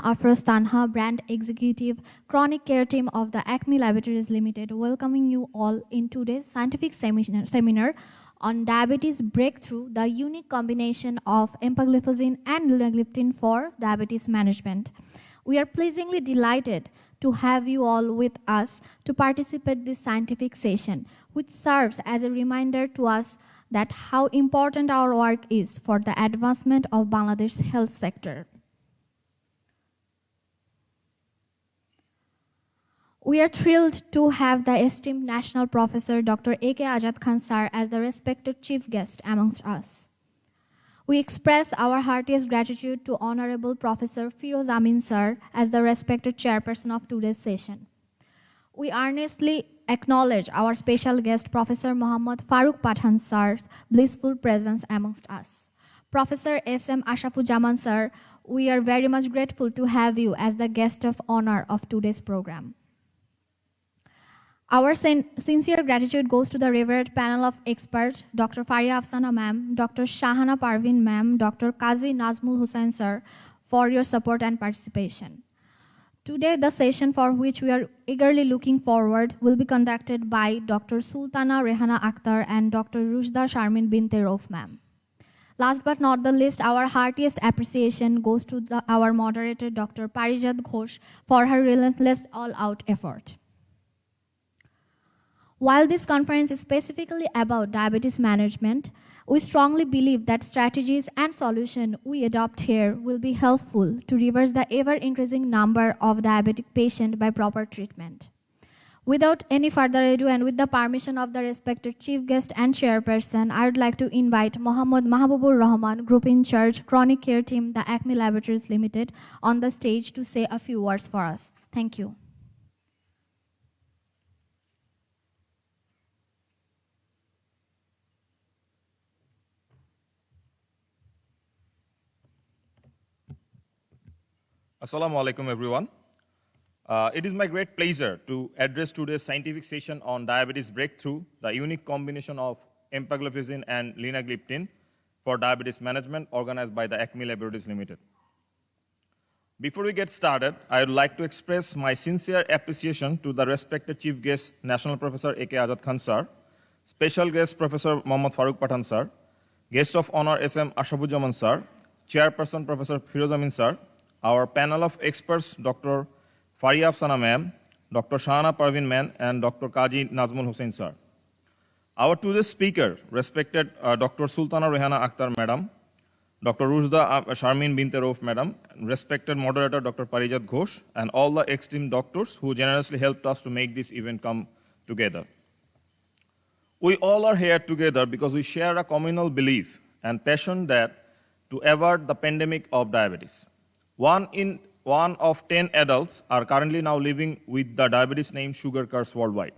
Afroz Tanha, Brand Executive, Chronic Care Team of the ACME Laboratories Ltd, welcoming you all in today's scientific seminar on diabetes breakthrough, the unique combination of Empagliflozin and Linagliptin for diabetes management. We are pleasingly delighted to have you all with us to participate in this scientific session, which serves as a reminder to us that how important our work is for the advancement of Bangladesh's health sector. We are thrilled to have the esteemed National Professor Dr. A.K. Azad Khan Sir as the respected chief guest amongst us. We express our heartiest gratitude to Honorable Professor Firoz Amin Sir as the respected chairperson of today's session. We earnestly acknowledge our special guest, Professor Muhammad Farooq Pathan Sir's blissful presence amongst us. Professor S.M. Ashafujaman Sir, we are very much grateful to have you as the guest of honor of today's program. Our sincere gratitude goes to the revered panel of experts, Dr. Faria Afsana ma'am, Dr. Shahana Parveen ma'am, Dr. Qazi Nazmul Hussain sir, for your support and participation. Today, the session for which we are eagerly looking forward will be conducted by Dr. Sultana Rehana Akhtar and Dr. Rushda Sharmin Binte Rauf ma'am. Last but not the least, our heartiest appreciation goes to our moderator, Dr. Parijat Ghosh, for her relentless all-out effort. While this conference is specifically about diabetes management, we strongly believe that strategies and solutions we adopt here will be helpful to reverse the ever-increasing number of diabetic patients by proper treatment. Without any further ado, and with the permission of the respected chief guest and chairperson, I would like to invite Mohammad Mahbubur Rahman, Group in Charge, Chronic Care Team, the ACME Laboratories Ltd, on the stage to say a few words for us. Thank you. Assalamu alaikum, everyone. It is my great pleasure to address today's scientific session on diabetes breakthrough, the unique combination of Empagliflozin and Linagliptin for diabetes management organized by the ACME Laboratories Ltd. Before we get started, I would like to express my sincere appreciation to the respected chief guest, National Professor A.K. Azad Khan Sir, special guest Professor Muhammad Farooq Pathan Sir, guest of honor S.M. Ashafujaman Sir, chairperson Professor Firoz Amin Sir, our panel of experts, Dr. Faria Afsana ma'am, Dr. Shahana Parveen ma'am, and Dr. Qazi Nazmul Hussain sir. Our today's speaker, respected Dr. Sultana Rehana Akhtar madam, Dr. Rushda Sharmin Binte Rauf madam, respected moderator Dr. Parijat Ghosh, and all the esteemed doctors who generously helped us to make this event come together. We all are here together because we share a communal belief and passion that to avert the pandemic of diabetes. One of 10 adults are currently now living with the diabetes named sugar curse worldwide.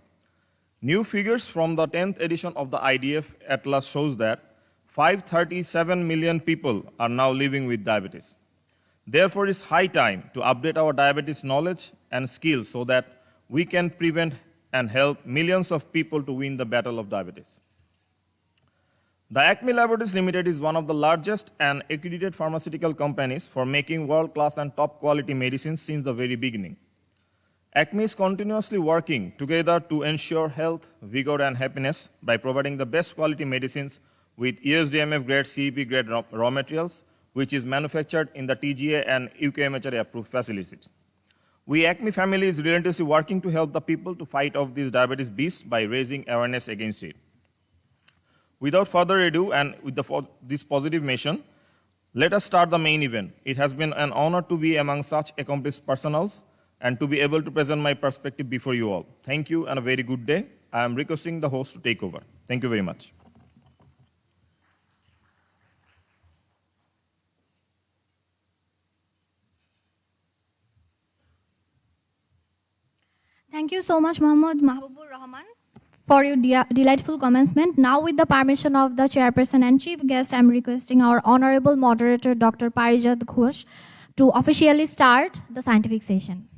New figures from the 10th edition of the IDF Atlas shows that 537 million people are now living with diabetes. Therefore, it's high time to update our diabetes knowledge and skills so that we can prevent and help millions of people to win the battle of diabetes. The ACME Laboratories Ltd is one of the largest and accredited pharmaceutical companies for making world-class and top-quality medicines since the very beginning. ACME is continuously working together to ensure health, vigor, and happiness by providing the best quality medicines with USDMF-grade, CEP-grade raw materials, which is manufactured in the TGA and UKMHRA-approved facilities. We ACME family is relentlessly working to help the people to fight off this diabetes beast by raising awareness against it. Without further ado, and with this positive mission, let us start the main event. It has been an honor to be among such accomplished personals and to be able to present my perspective before you all. Thank you and a very good day. I am requesting the host to take over. Thank you very much. Thank you so much, Mohammad Mahbubur Rahman, for your delightful commencement. Now, with the permission of the chairperson and chief guest, I am requesting our honorable moderator, Dr. Parijat Ghosh, to officially start the scientific session.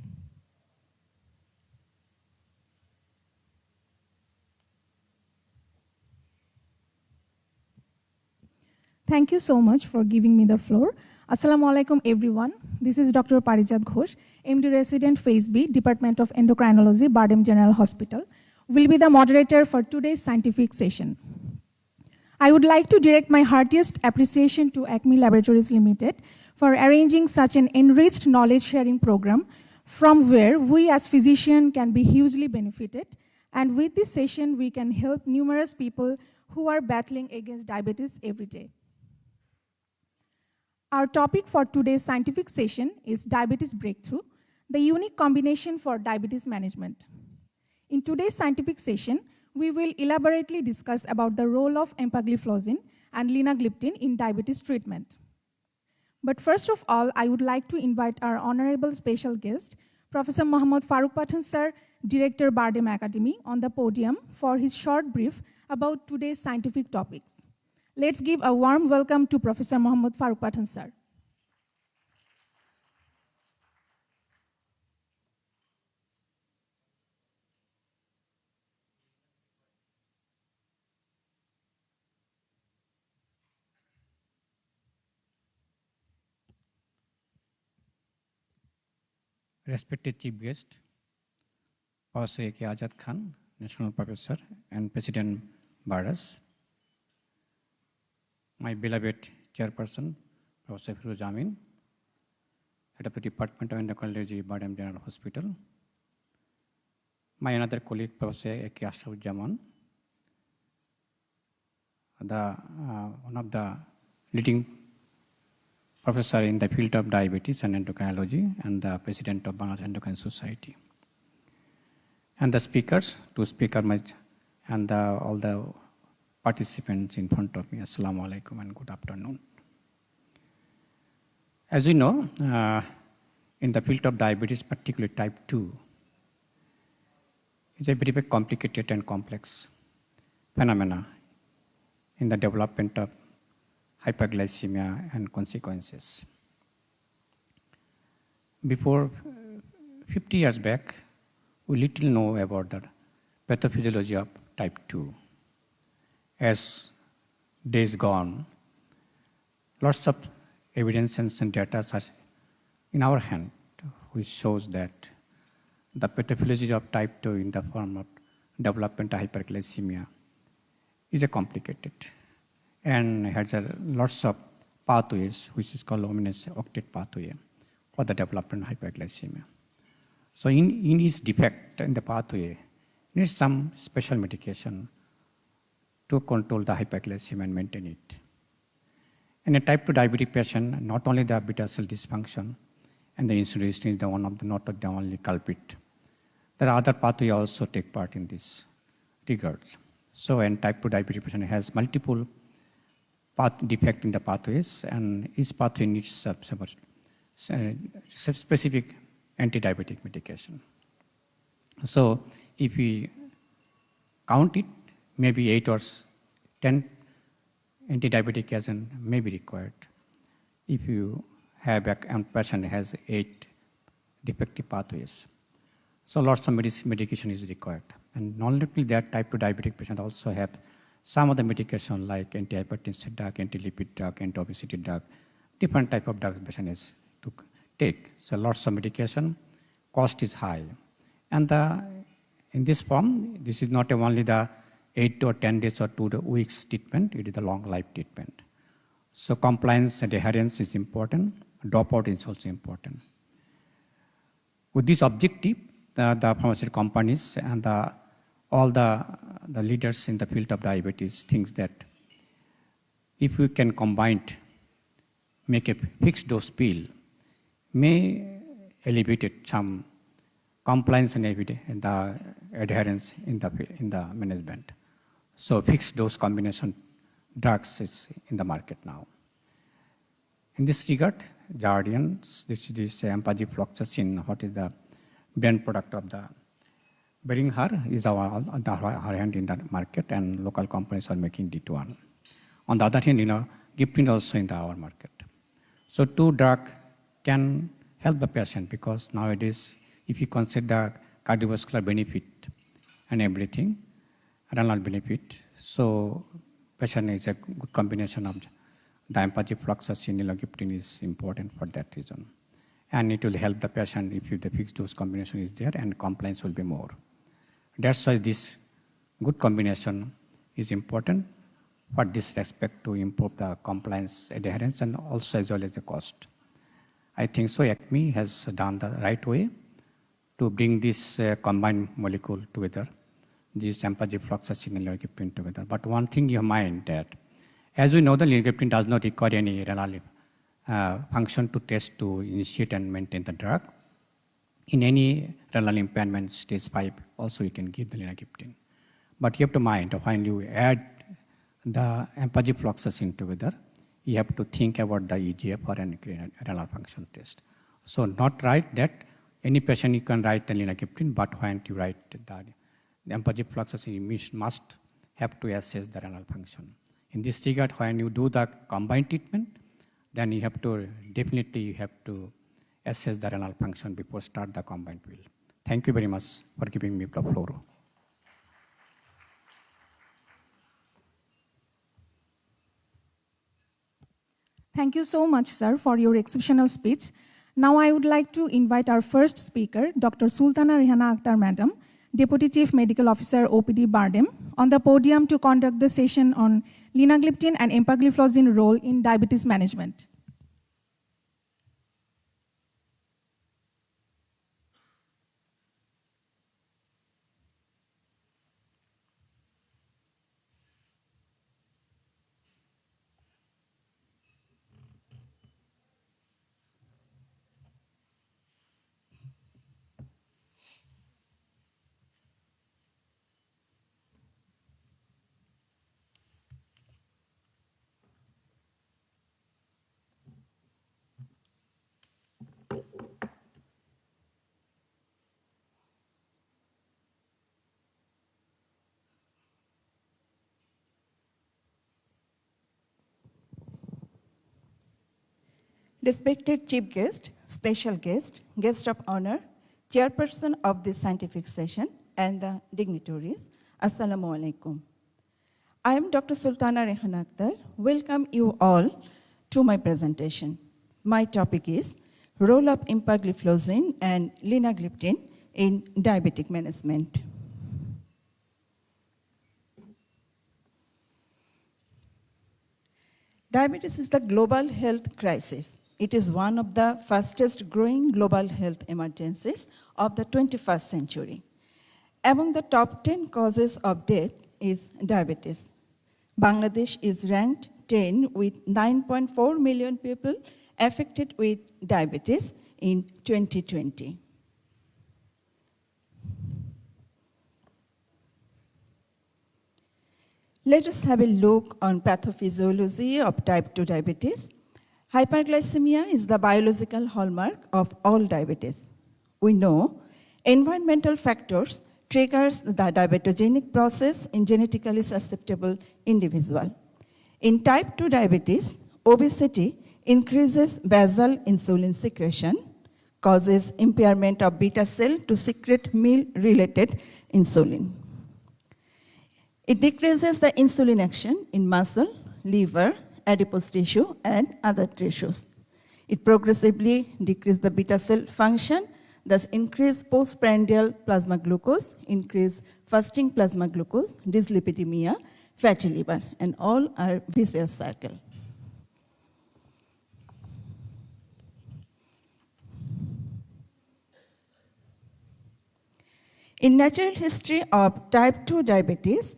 Thank you so much for giving me the floor. Assalamu alaikum everyone. This is Dr. Parijat Ghosh, MD Resident Phase B, Department of Endocrinology, Bardem General Hospital. Will be the moderator for today's scientific session. I would like to direct my heartiest appreciation to ACME Laboratories Ltd for arranging such an enriched knowledge sharing program from where we as physicians can be hugely benefited. And with this session, we can help numerous people who are battling against diabetes every day. Our topic for today's scientific session is diabetes breakthrough, the unique combination for diabetes management. In today's scientific session, we will elaborately discuss about the role of Empagliflozin and Linagliptin in diabetes treatment. But first of all, I would like to invite our honorable special guest, Professor Mohammad Farooq Pathan sir, Director Bardem Academy, on the podium for his short brief about today's scientific topics. Let's give a warm welcome to Professor Mohammad Farooq Pathan sir. Respected Chief Guest, Professor A.K. Ajad Khan, National Professor and President Baras, my beloved Chairperson, Professor Firoz Amin, Head of the Department of Endocrinology, Bardem General Hospital, my another colleague, Professor A.K. Ashraf-Jaman, one of the leading professor in the field of diabetes and endocrinology and the president of Bangladesh Endocrine Society. And the speakers, two speakers, and all the participants in front of me, Assalamu alaikum and good afternoon. As you know, in the field of diabetes, particularly type 2, it's a very, very complicated and complex phenomena in the development of hyperglycemia and consequences. Before 50 years back, we little know about the pathophysiology of type 2. As days gone, lots of evidence and data are in our hand, which shows that the pathophysiology of type 2 in the form of development of hyperglycemia is a complicated and has lots of pathways, which is called luminous octet pathway for the development of hyperglycemia. So in its defect in the pathway, needs some special medication to control the hyperglycemia and maintain it. In a type 2 diabetic patient, not only the beta cell dysfunction and the insulin resistance is not the only culprit. There are other pathways also take part in this regards. So in type 2 diabetic patient has multiple defect in the pathways, and each pathway needs specific anti-diabetic medication. So if we count it, maybe 8 or 10 anti-diabetic agents may be required. If you have a patient has 8 defective pathways. So lots of medication is required. And not only that, type 2 diabetic patient also have some of the medication like antihypertensive drug, anti-lipid drug, anti-obesity drug, different type of drugs patient is to take. So lots of medication, cost is high. And in this form, this is not only the 8 or 10 days or 2 weeks treatment, it is the long life treatment. So compliance and adherence is important, dropout is also important. With this objective, the pharmaceutical companies and all the leaders in the field of diabetes thinks that if we can combine, make a fixed dose pill, may alleviate some compliance and the adherence in the management. So fixed dose combination drugs is in the market now. In this regard, Jardian, this empagliflozin, what is the brand product of the Beringer is our hand in that market, and local companies are making it one. On the other hand, Gliptin also in our market. So 2 drugs can help the patient because nowadays, if you consider cardiovascular benefit and everything, renal benefit, so patient is a good combination of the empagliflozin and linagliptin is important for that reason. And it will help the patient if the fixed dose combination is there and compliance will be more. That's why this good combination is important for this respect to improve the compliance, adherence, and also as well as the cost. I think so ACME has done the right way to bring this combined molecule together, this empagliflozin and linagliptin together. But one thing you mind that, as we know, the linagliptin does not require any renal function to test to initiate and maintain the drug. In any renal impairment, stage 5, also you can give the linagliptin. But you have to mind, when you add the empagliflozin together, you have to think about the EGF or any renal function test. So not write that any patient you can write the linagliptin, but when you write the empagliflozin, you must have to assess the renal function. In this regard, when you do the combined treatment, then you have to definitely assess the renal function before start the combined pill. Thank you very much for giving me the floor. Thank you so much, sir, for your exceptional speech. Now I would like to invite our first speaker, Dr. Sultana Rehana Akhtar Madam, Deputy Chief Medical Officer, OPD Bardem, on the podium to conduct the session on linagliptin and empagliflozin role in diabetes management. Respected chief guest, special guest, guest of honor, chairperson of this scientific session, and the dignitaries, Assalamu alaikum. I am Dr. Sultana Rehana Akhtar. Welcome you all to my presentation. My topic is role of empagliflozin and linagliptin in diabetic management. Diabetes is the global health crisis. It is one of the fastest growing global health emergencies of the 21st century. Among the top 10 causes of death is diabetes. Bangladesh is ranked 10 with 9.4 million people affected with diabetes in 2020. Let us have a look on pathophysiology of type 2 diabetes. Hyperglycemia is the biological hallmark of all diabetes. We know environmental factors triggers the diabetogenic process in genetically susceptible individual. In type 2 diabetes, obesity increases basal insulin secretion, causes impairment of beta cell to secrete meal-related insulin. It decreases the insulin action in muscle, liver, adipose tissue, and other tissues. It progressively decreases the beta cell function, thus increase postprandial plasma glucose, increase fasting plasma glucose, dyslipidemia, fatty liver, and all are vicious circle. In natural history of type 2 diabetes,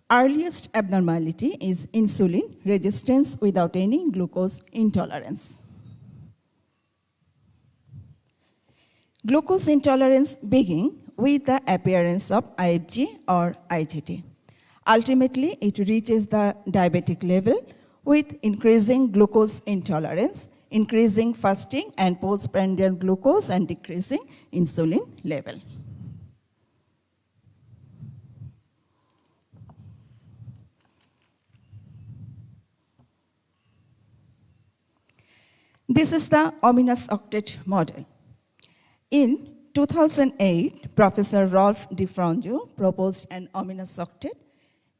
earliest abnormality is insulin resistance without any glucose intolerance. Glucose intolerance begins with the appearance of IgG or IgT. Ultimately, it reaches the diabetic level with increasing glucose intolerance, increasing fasting and postprandial glucose, and decreasing insulin level. This is the ominous octet model. In 2008, Professor Rolf DiFranjo proposed an ominous octet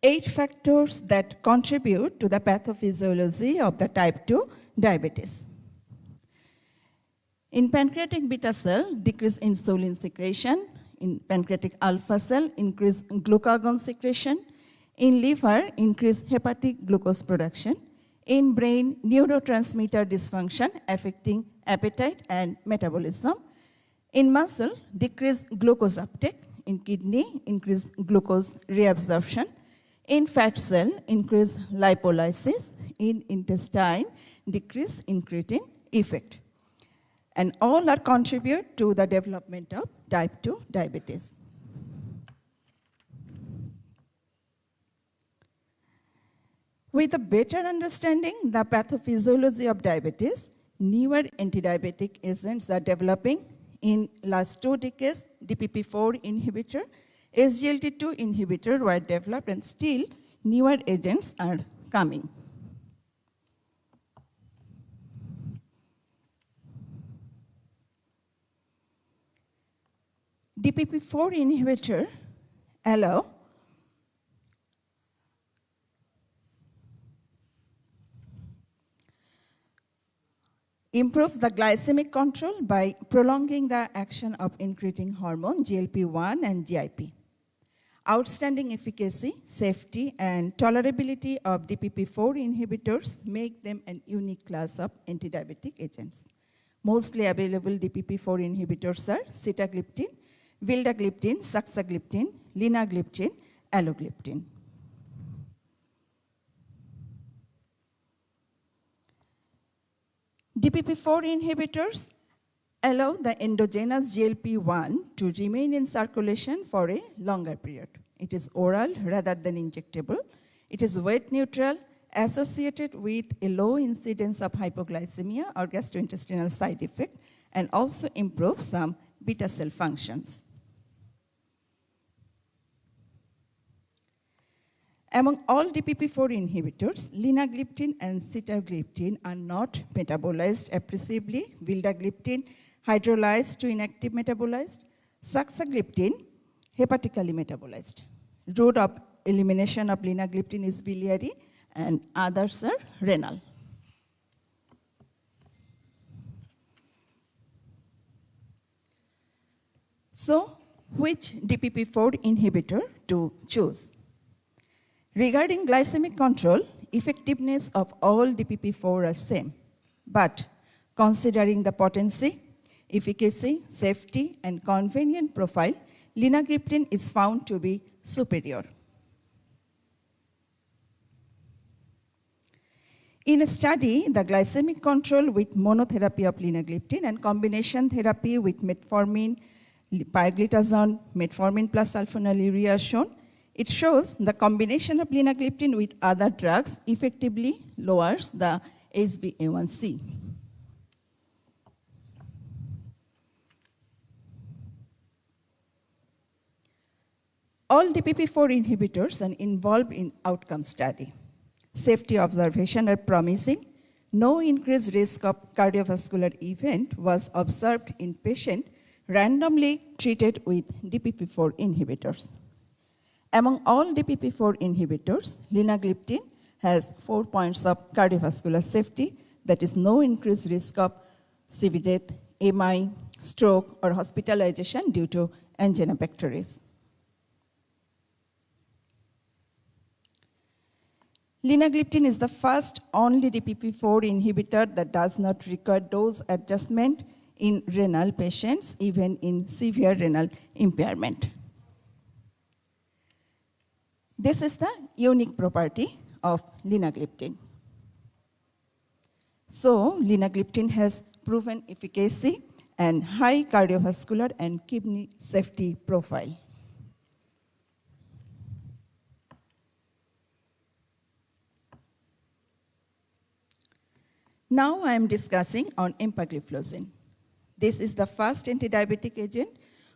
8 factors that contribute to the pathophysiology of the type 2 diabetes. In pancreatic beta cell, decrease insulin secretion. In pancreatic alpha cell, increase glucagon secretion. In liver, increase hepatic glucose production. In brain, neurotransmitter dysfunction affecting appetite and metabolism. In muscle, decrease glucose uptake. In kidney, increase glucose reabsorption. In fat cell, increase lipolysis. In intestine, decrease incretin effect. And all are contribute to the development of type 2 diabetes. With a better understanding the pathophysiology of diabetes, newer anti-diabetic agents are developing. In last 2 decades, DPP-4 inhibitor, SGLT2 inhibitor were developed, and still newer agents are coming. DPP-4 inhibitor allow improve the glycemic control by prolonging the action of incretin hormone GLP-1 and GIP. Outstanding efficacy, safety, and tolerability of DPP-4 inhibitors make them an unique class of antidiabetic agents. Mostly available DPP-4 inhibitors are sitagliptin, vildagliptin, saxagliptin, linagliptin, allogliptin. DPP-4 inhibitors allow the endogenous GLP-1 to remain in circulation for a longer period. It is oral rather than injectable. It is weight neutral, associated with a low incidence of hypoglycemia or gastrointestinal side effect, and also improves some beta cell functions. Among all DPP-4 inhibitors, linagliptin and sitagliptin are not metabolized appreciably. Vildagliptin hydrolyzed to inactive metabolized. Saxagliptin hepatically metabolized. Route of elimination of linagliptin is biliary, and others are renal. So, which DPP-4 inhibitor to choose? Regarding glycemic control, effectiveness of all DPP-4 are same, but considering the potency, efficacy, safety, and convenient profile, linagliptin is found to be superior. In a study, the glycemic control with monotherapy of linagliptin and combination therapy with metformin, pioglitazone, metformin plus sulfonylurea shown, it shows the combination of linagliptin with other drugs effectively lowers the HbA1c. All DPP-4 inhibitors are involved in outcome study. Safety observations are promising. No increased risk of cardiovascular event was observed in patients randomly treated with DPP-4 inhibitors. Among all DPP-4 inhibitors, linagliptin has 4 points of cardiovascular safety, that is no increased risk of CV death, MI, stroke, or hospitalization due to angina pectoris. Linagliptin is the first only DPP-4 inhibitor that does not require dose adjustment in renal patients, even in severe renal impairment. This is the unique property of linagliptin. So, linagliptin has proven efficacy and high cardiovascular and kidney safety profile. Now I am discussing on empagliflozin. This is the first antidiabetic agent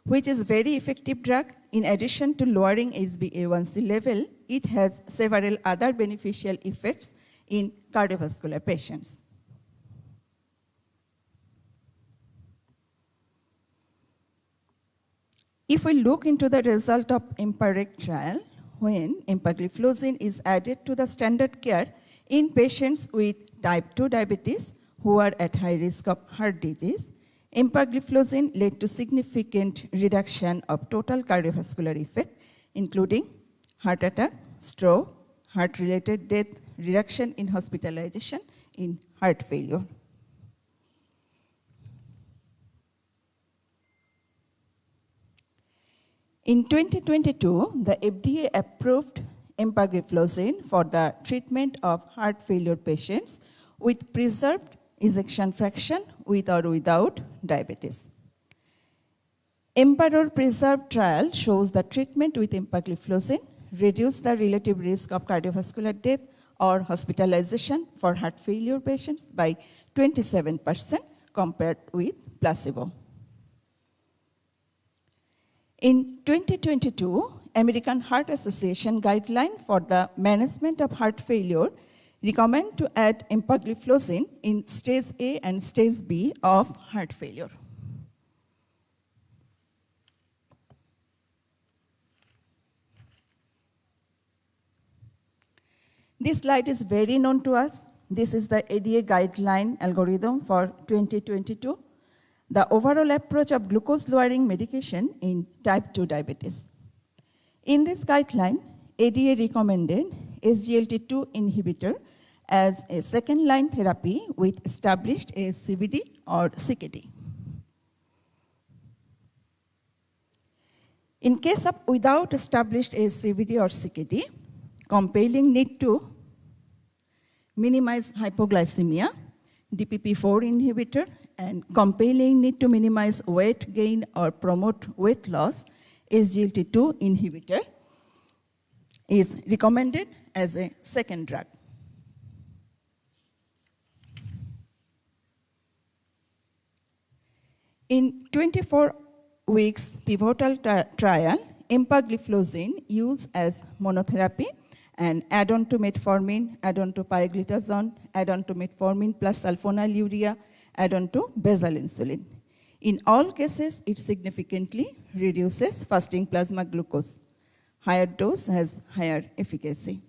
which is very effective drug. In addition to lowering HbA1c level, it has several other beneficial effects in cardiovascular patients. If we look into the result of EMPA-REG trial, when empagliflozin is added to the standard care in patients with type 2 diabetes who are at high risk of heart disease. Empagliflozin led to significant reduction of total cardiovascular effect, including heart attack, stroke, heart-related death, reduction in hospitalization in heart failure. In 2022, the FDA approved empagliflozin for the treatment of heart failure patients with preserved ejection fraction with or without diabetes. Emperor Preserved trial shows that treatment with empagliflozin reduced the relative risk of cardiovascular death or hospitalization for heart failure patients by 27% compared with placebo. In 2022, American Heart Association guideline for the management of heart failure recommend to add empagliflozin in stage A and stage B of heart failure. This slide is very known to us. This is the ADA guideline algorithm for 2022, the overall approach of glucose-lowering medication in type 2 diabetes. In this guideline, ADA recommended SGLT2 inhibitor as a second-line therapy with established ASCVD or CKD. In case of without established ASCVD or CKD, compelling need to minimize hypoglycemia, DPP-4 inhibitor, and compelling need to minimize weight gain or promote weight loss, SGLT2 inhibitor is recommended as a second drug. In 24 weeks pivotal trial, empagliflozin used as monotherapy and add-on to metformin, add-on to pioglitazone, add-on to metformin plus sulfonylurea, add-on to basal insulin. In all cases, it significantly reduces fasting plasma glucose. Higher dose has higher efficacy.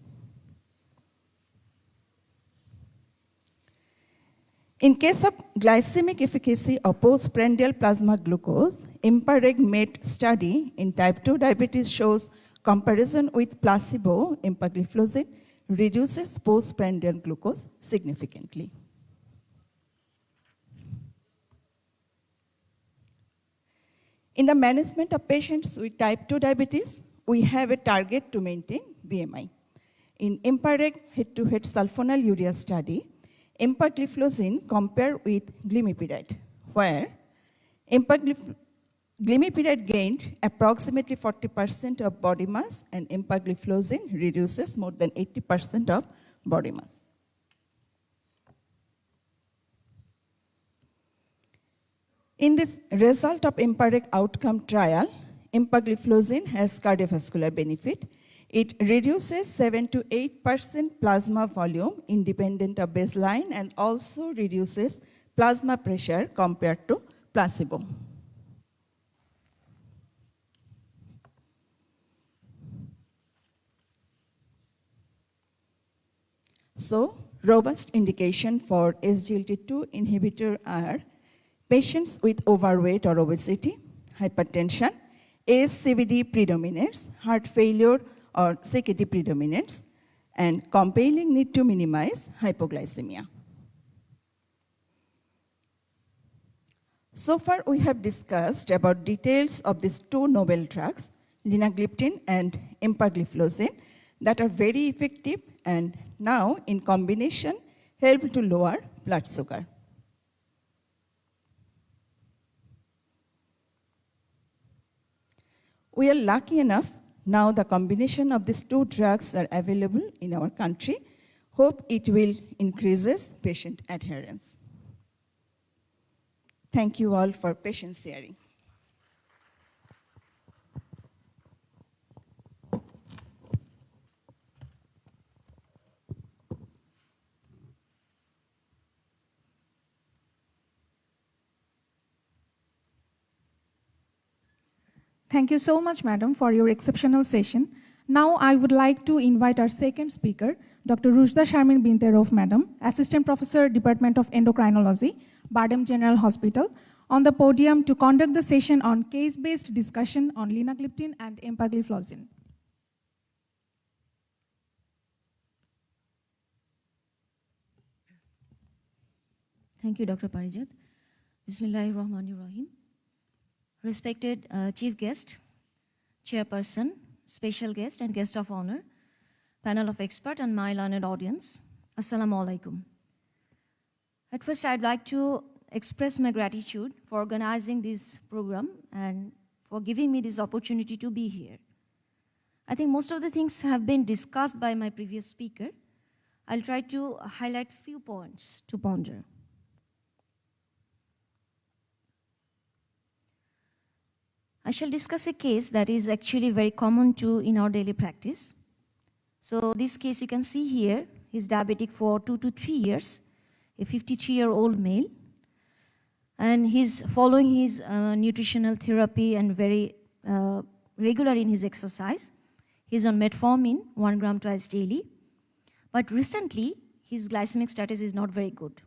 In case of glycemic efficacy of postprandial plasma glucose, EMPA-REG MET study in type 2 diabetes shows comparison with placebo, empagliflozin reduces postprandial glucose significantly. In the management of patients with type 2 diabetes, we have a target to maintain BMI. In EMPA-REG head-to-head sulfonylurea study, empagliflozin compared with glimepiride, where glimepiride gained approximately 40% of body mass and empagliflozin reduces more than 80% of body mass. In this result of EMPA-REG outcome trial, empagliflozin has cardiovascular benefit. It reduces 7 to 8% plasma volume independent of baseline and also reduces plasma pressure compared to placebo. So, robust indication for SGLT2 inhibitor are patients with overweight or obesity, hypertension, ASCVD predominates, heart failure or CKD predominates, and compelling need to minimize hypoglycemia. So far, we have discussed about details of these two novel drugs, linagliptin and empagliflozin, that are very effective and now in combination help to lower blood sugar. We are lucky enough now the combination of these two drugs are available in our country. Hope it will increases patient adherence. Thank you all for patient sharing. Thank you so much, madam, for your exceptional session. Now I would like to invite our second speaker, Dr. Rushda Sharmin Binte Rauf Madam, Assistant Professor, Department of Endocrinology, Bardem General Hospital, on the podium to conduct the session on case-based discussion on linagliptin and empagliflozin. Thank you, Dr. Parijat. Bismillahirrahmanirrahim. Respected Chief Guest, Chairperson, Special Guest, and Guest of Honor, panel of expert, and my learned audience, Assalamu alaikum. At first, I'd like to express my gratitude for organizing this program and for giving me this opportunity to be here. I think most of the things have been discussed by my previous speaker. I'll try to highlight few points to ponder. I shall discuss a case that is actually very common in our daily practice. So this case you can see here, he's diabetic for 2 to 3 years, a 53-year-old male, and he's following his nutritional therapy and very regular in his exercise. He's on metformin, 1 gram twice daily, but recently his glycemic status is not very good.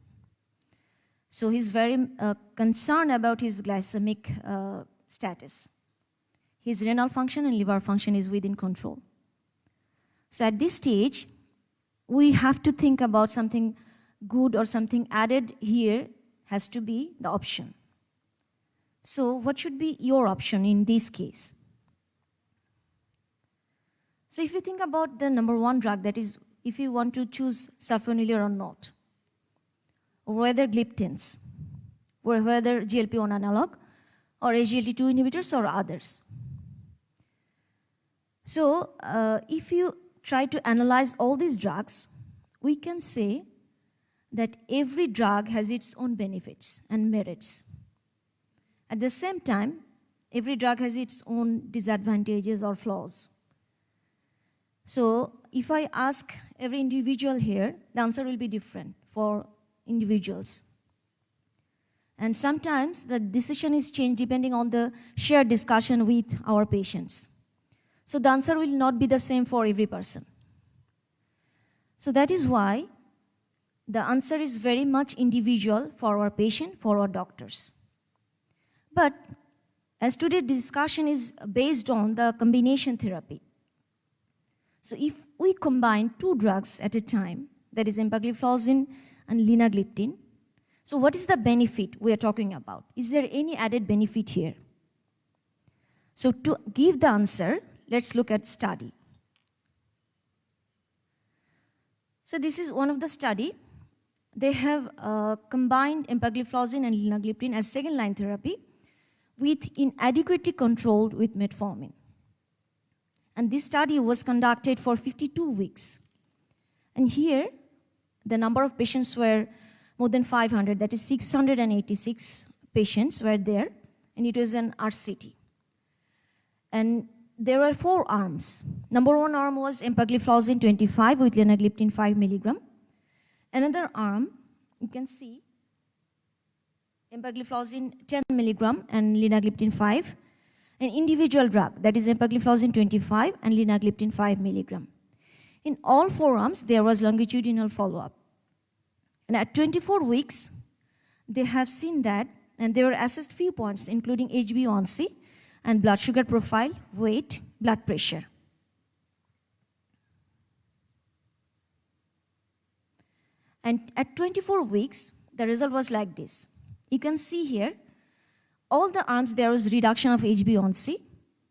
So he's very concerned about his glycemic status. His renal function and liver function is within control. So at this stage, we have to think about something good or something added here has to be the option. So what should be your option in this case? So if you think about the number one drug, that is if you want to choose sulfonylurea or not, or whether gliptins, or whether GLP-1 analog, or SGLT2 inhibitors or others. So if you try to analyze all these drugs, we can say that every drug has its own benefits and merits. At the same time, every drug has its own disadvantages or flaws. So if I ask every individual here, the answer will be different for individuals. And sometimes the decision is changed depending on the shared discussion with our patients. So the answer will not be the same for every person. So that is why the answer is very much individual for our patient, for our doctors. But as today's discussion is based on the combination therapy. So if we combine 2 drugs at a time, that is empagliflozin and linagliptin, so what is the benefit we are talking about? Is there any added benefit here? So to give the answer, let's look at study. So this is one of the study. They have combined empagliflozin and linagliptin as second-line therapy with inadequately controlled with metformin. And this study was conducted for 52 weeks. And here, the number of patients were more than 500, that is 686 patients were there, and it was an RCT. And there were 4 arms. Number 1 arm was empagliflozin 25 with linagliptin 5 milligram. Another arm, you can see, empagliflozin 10 milligram and linagliptin 5. An individual drug, that is empagliflozin 25 and linagliptin 5 milligram. In all 4 arms, there was longitudinal follow-up. And at 24 weeks, they have seen that, and they were assessed few points, including HbA1c and blood sugar profile, weight, blood pressure. And at 24 weeks, the result was like this. You can see here, all the arms there was reduction of HbA1c,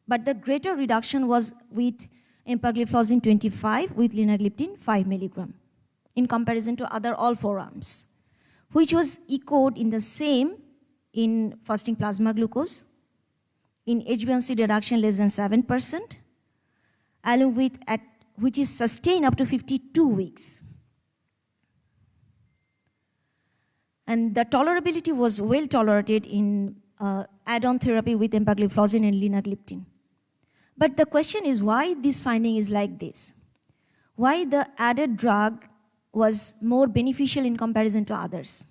but the greater reduction was with empagliflozin 25 with linagliptin 5 milligram in comparison to other all 4 arms, which was echoed in the same in fasting plasma glucose, in HbA1c reduction less than 7%, along with which is sustained up to 52 weeks. And the tolerability was well tolerated in add-on therapy with empagliflozin and linagliptin. But the question is why this finding is like this? Why the added drug was more beneficial in comparison to others?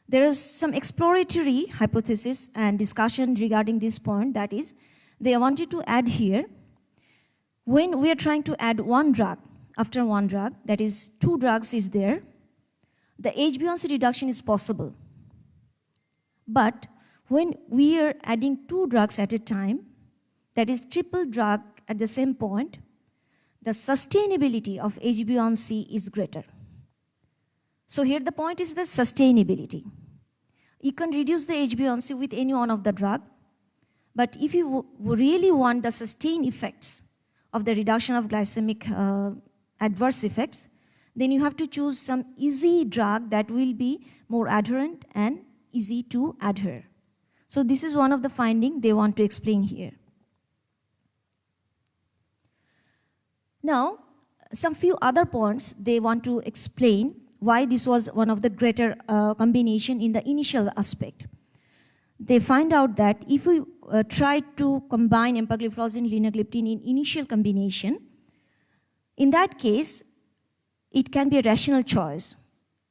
There is some exploratory hypothesis and discussion regarding this point, that is, they wanted to add here when we are trying to add one drug, after one drug, that is 2 drugs is there, the HbA1c reduction is possible. But when we are adding 2 drugs at a time, that is triple drug at the same point, the sustainability of HbA1c is greater. So here the point is the sustainability. You can reduce the HbA1c with any one of the drug, but if you really want the sustained effects of the reduction of glycemic adverse effects, then you have to choose some easy drug that will be more adherent and easy to adhere. So this is one of the findings they want to explain here. Now, some few other points they want to explain why this was one of the greater combination in the initial aspect. They find out that if we try to combine empagliflozin and linagliptin in initial combination, in that case, it can be a rational choice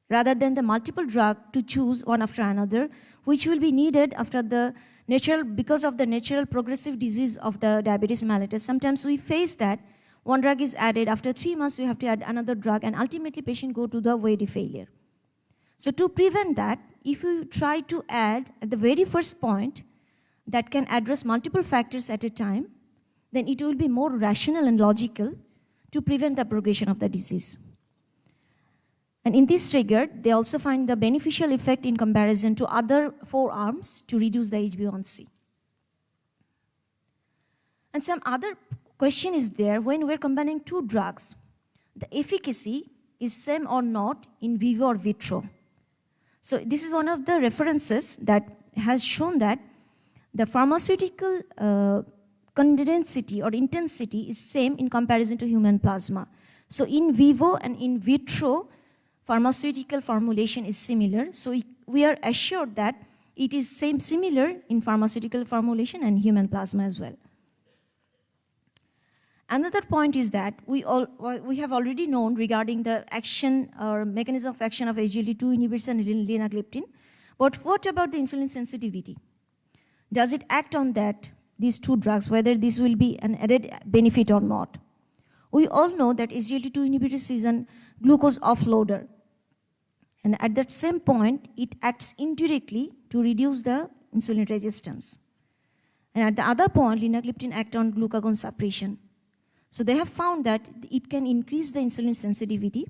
rather than the multiple drug to choose one after another, which will be needed after the natural, because of the natural progressive disease of the diabetes mellitus. Sometimes we face that one drug is added, after 3 months we have to add another drug, and ultimately patient go to the weight failure. So to prevent that, if you try to add at the very first point that can address multiple factors at a time, then it will be more rational and logical to prevent the progression of the disease. And in this regard, they also find the beneficial effect in comparison to other 4 arms to reduce the HbA1c. And some other question is there, when we're combining 2 drugs, the efficacy is same or not in vivo or vitro. So this is one of the references that has shown that the pharmaceutical condensity or intensity is same in comparison to human plasma. So in vivo and in vitro, pharmaceutical formulation is similar. So we are assured that it is similar in pharmaceutical formulation and human plasma as well. Another point is that we have already known regarding the action or mechanism of action of SGLT2 inhibition and linagliptin. But what about the insulin sensitivity? Does it act on that, these 2 drugs, whether this will be an added benefit or not? We all know that SGLT2 inhibitor is a glucose offloader. And at that same point, it acts indirectly to reduce the insulin resistance. And at the other point, linagliptin acts on glucagon suppression. So they have found that it can increase the insulin sensitivity.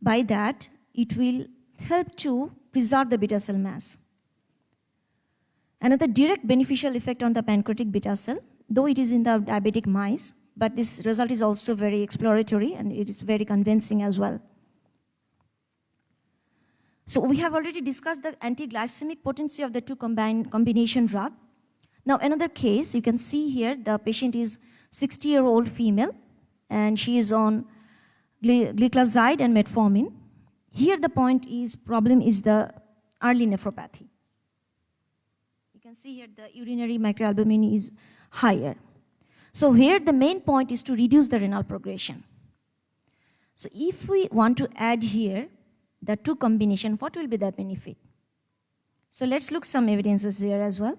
By that, it will help to preserve the beta cell mass. Another direct beneficial effect on the pancreatic beta cell, though it is in the diabetic mice, but this result is also very exploratory and it is very convincing as well. So we have already discussed the anti-glycemic potency of the 2 combination drug. Now another case, you can see here, the patient is 60-year-old female, and she is on gliclazide and metformin. Here the problem is the early nephropathy. You can see here the urinary microalbumin is higher. So here the main point is to reduce the renal progression. So if we want to add here the 2 combination, what will be the benefit? So let's look some evidences here as well.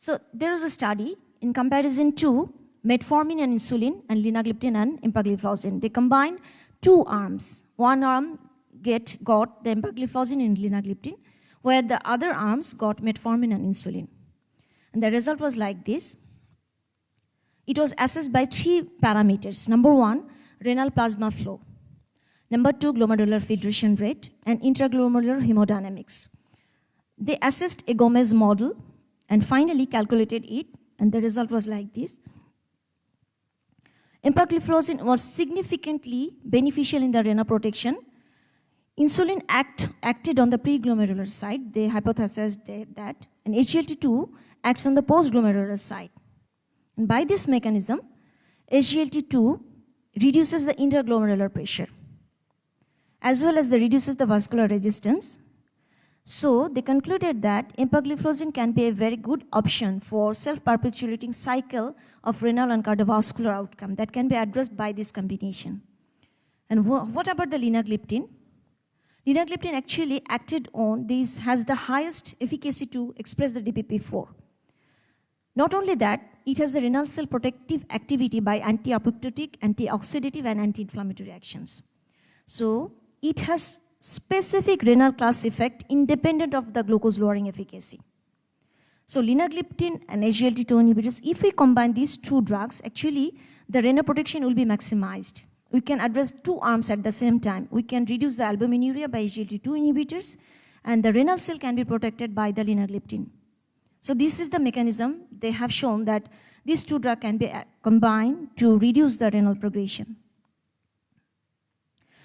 So there is a study in comparison to metformin and insulin and linagliptin and empagliflozin. They combined 2 arms. One arm got the empagliflozin and linagliptin, where the other arms got metformin and insulin. And the result was like this. It was assessed by 3 parameters. Number 1, renal plasma flow. Number 2, glomerular filtration rate and intraglomerular hemodynamics. They assessed a Gomez model and finally calculated it, and the result was like this. Empagliflozin was significantly beneficial in the renal protection. Insulin acted on the preglomerular side. They hypothesized that, and SGLT2 acts on the postglomerular side. And by this mechanism, SGLT2 reduces the interglomerular pressure, as well as reduces the vascular resistance. So they concluded that empagliflozin can be a very good option for self-perpetuating cycle of renal and cardiovascular outcome that can be addressed by this combination. And what about the linagliptin? Linagliptin actually acted on has the highest efficacy to express the DPP-4. Not only that, it has the renal cell protective activity by anti-apoptotic, antioxidative, and anti-inflammatory actions. So it has specific renal class effect independent of the glucose lowering efficacy. So linagliptin and SGLT2 inhibitors, if we combine these two drugs, actually the renal protection will be maximized. We can address two arms at the same time. We can reduce the albuminuria by SGLT2 inhibitors, and the renal cell can be protected by the linagliptin. So this is the mechanism. They have shown that these two drugs can be combined to reduce the renal progression.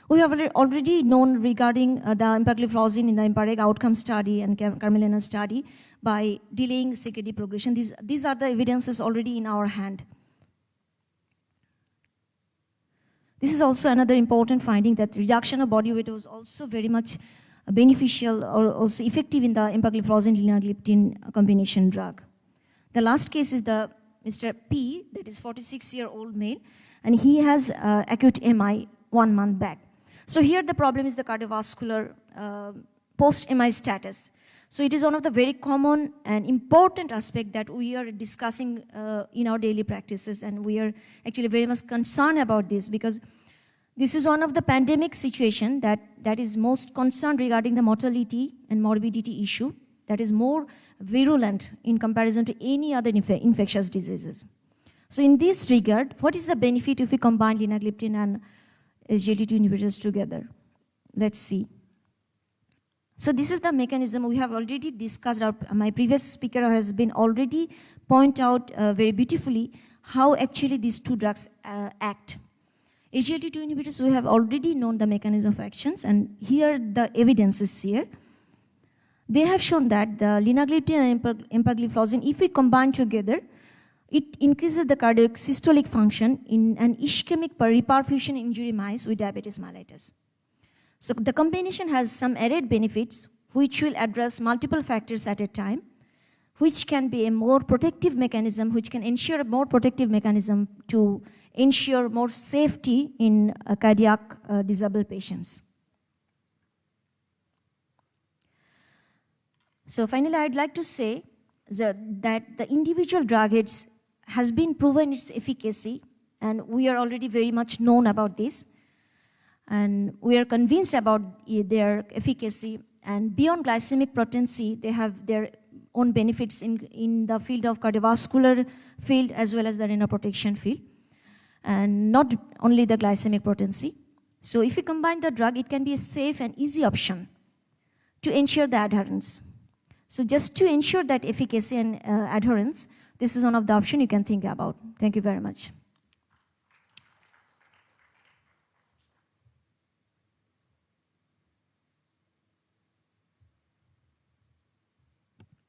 We have already known regarding the empagliflozin in the EMPA-REG outcome study and Carmelina study by delaying CKD progression. These are the evidences already in our hand. This is also another important finding, that reduction of body weight was also very much beneficial or also effective in the empagliflozin-linagliptin combination drug. The last case is the Mr. P, that is 46-year-old male, and he has acute MI 1 month back. So here the problem is the cardiovascular post-MI status. So it is one of the very common and important aspects that we are discussing in our daily practices, and we are actually very much concerned about this, because this is one of the pandemic situation that is most concerned regarding the mortality and morbidity issue that is more virulent in comparison to any other infectious diseases. So in this regard, what is the benefit if we combine linagliptin and SGLT2 inhibitors together? Let's see. So this is the mechanism we have already discussed. My previous speaker has been already point out very beautifully how actually these two drugs act. SGLT2 inhibitors, we have already known the mechanism of actions, and here the evidence is here. They have shown that the linagliptin and empagliflozin, if we combine together, it increases the cardiac systolic function in an ischemic reperfusion injury mice with diabetes mellitus. So the combination has some added benefits which will address multiple factors at a time, which can be a more protective mechanism, which can ensure a more protective mechanism to ensure more safety in cardiac disabled patients. So finally, I'd like to say that the individual drug has been proven its efficacy, and we are already very much known about this. And we are convinced about their efficacy, and beyond glycemic potency, they have their own benefits in the field of cardiovascular field as well as the renal protection field, and not only the glycemic potency. So if we combine the drug, it can be a safe and easy option to ensure the adherence. So just to ensure that efficacy and adherence, this is one of the options you can think about. Thank you very much.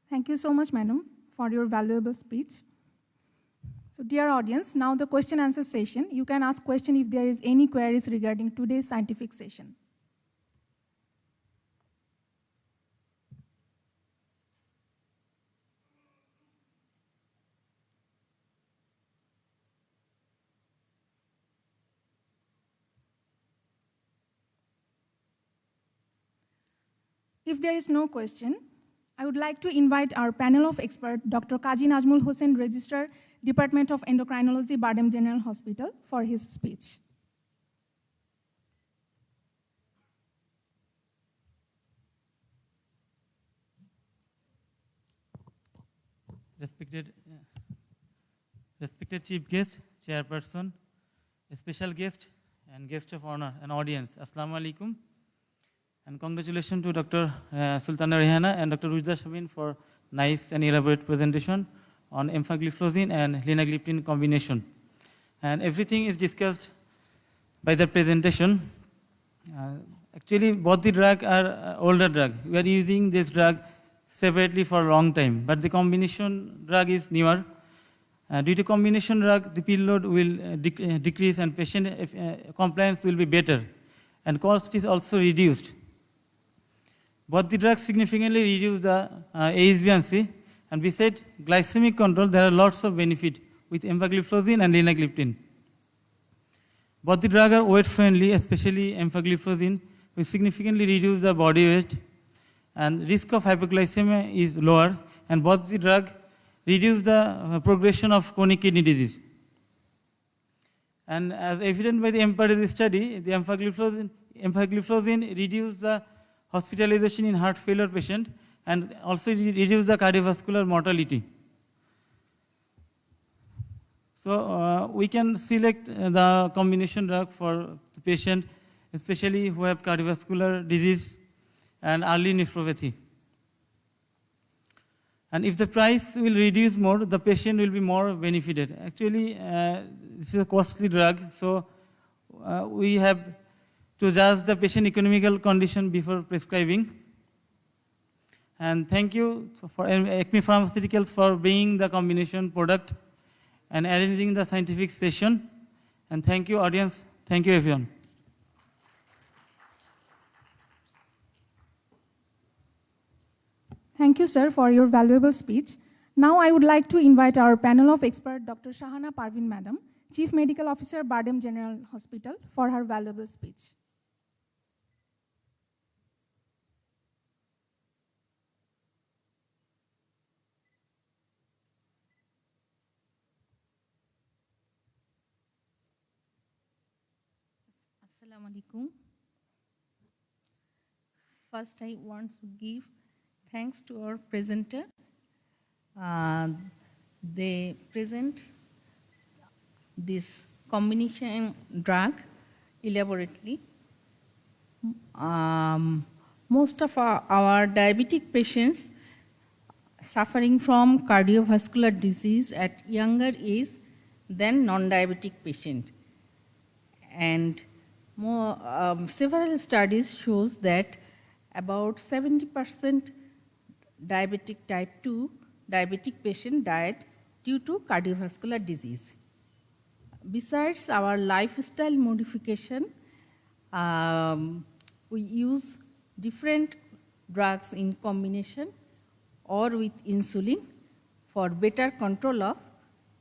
Thank you so much, madam, for your valuable speech. So dear audience, now the question answer session. You can ask question if there is any queries regarding today's scientific session. If there is no question, I would like to invite our panel of experts, Dr. Kazi Najmul Hossain, Registrar, Department of Endocrinology, Bardem General Hospital, for his speech. Respected Chief Guest, Chairperson, special guest, and guest of honor, and audience, Assalamu alaikum. And congratulations to Dr. Sultana Rehana and Dr. Rujda Shabin for nice and elaborate presentation on empagliflozin and linagliptin combination. And everything is discussed by the presentation. Actually, both the drugs are older drug. We are using this drug separately for a long time, but the combination drug is newer. Due to combination drug, the pill load will decrease and patient compliance will be better, and cost is also reduced. Both the drugs significantly reduce the HbA1c, and besides glycemic control, there are lots of benefit with empagliflozin and linagliptin. Both the drugs are weight-friendly, especially empagliflozin, which significantly reduce the body weight, and risk of hypoglycemia is lower, and both the drugs reduce the progression of chronic kidney disease. And as evident by the Empagliflozin study, the empagliflozin reduced the hospitalization in heart failure patient and also reduce the cardiovascular mortality. So we can select the combination drug for the patient, especially who have cardiovascular disease and early nephropathy. And if the price will reduce more, the patient will be more benefited. Actually, this is a costly drug, so we have to judge the patient economical condition before prescribing. And thank you for ACME Pharmaceuticals for bringing the combination product and arranging the scientific session. And thank you, audience. Thank you, everyone. Thank you, sir, for your valuable speech. Now I would like to invite our panel of experts, Dr. Shahana Parvin, Madam, Chief Medical Officer, Bardem General Hospital, for her valuable speech. Assalamu alaikum. First, I want to give thanks to our presenter. They present this combination drug elaborately. Most of our diabetic patients suffering from cardiovascular disease at younger age than non-diabetic patient. And several studies shows that about 70% diabetic type 2 diabetic patient died due to cardiovascular disease. Besides our lifestyle modification, we use different drugs in combination or with insulin for better control of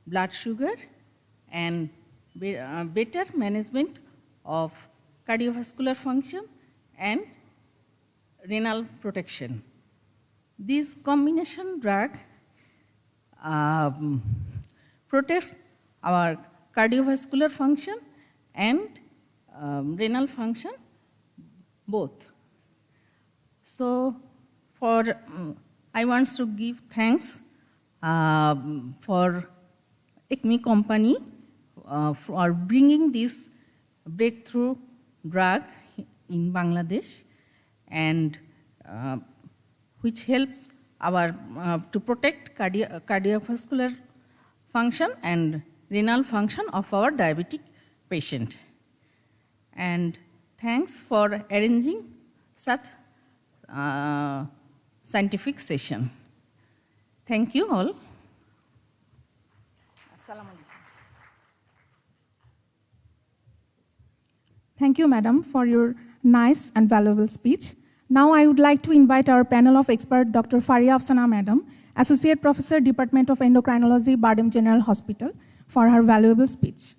blood sugar and better management of cardiovascular function and renal protection. This combination drug protects our cardiovascular function and renal function both. So I want to give thanks for ACME company for bringing this breakthrough drug in Bangladesh, and which helps our to protect cardiovascular function and renal function of our diabetic patient. And thanks for arranging such scientific session. Thank you all. Assalamu alaikum. Thank you, Madam, for your nice and valuable speech. Now I would like to invite our panel of experts, Dr. Faria Afsana, Madam, Associate Professor, Department of Endocrinology, Bardem General Hospital, for her valuable speech.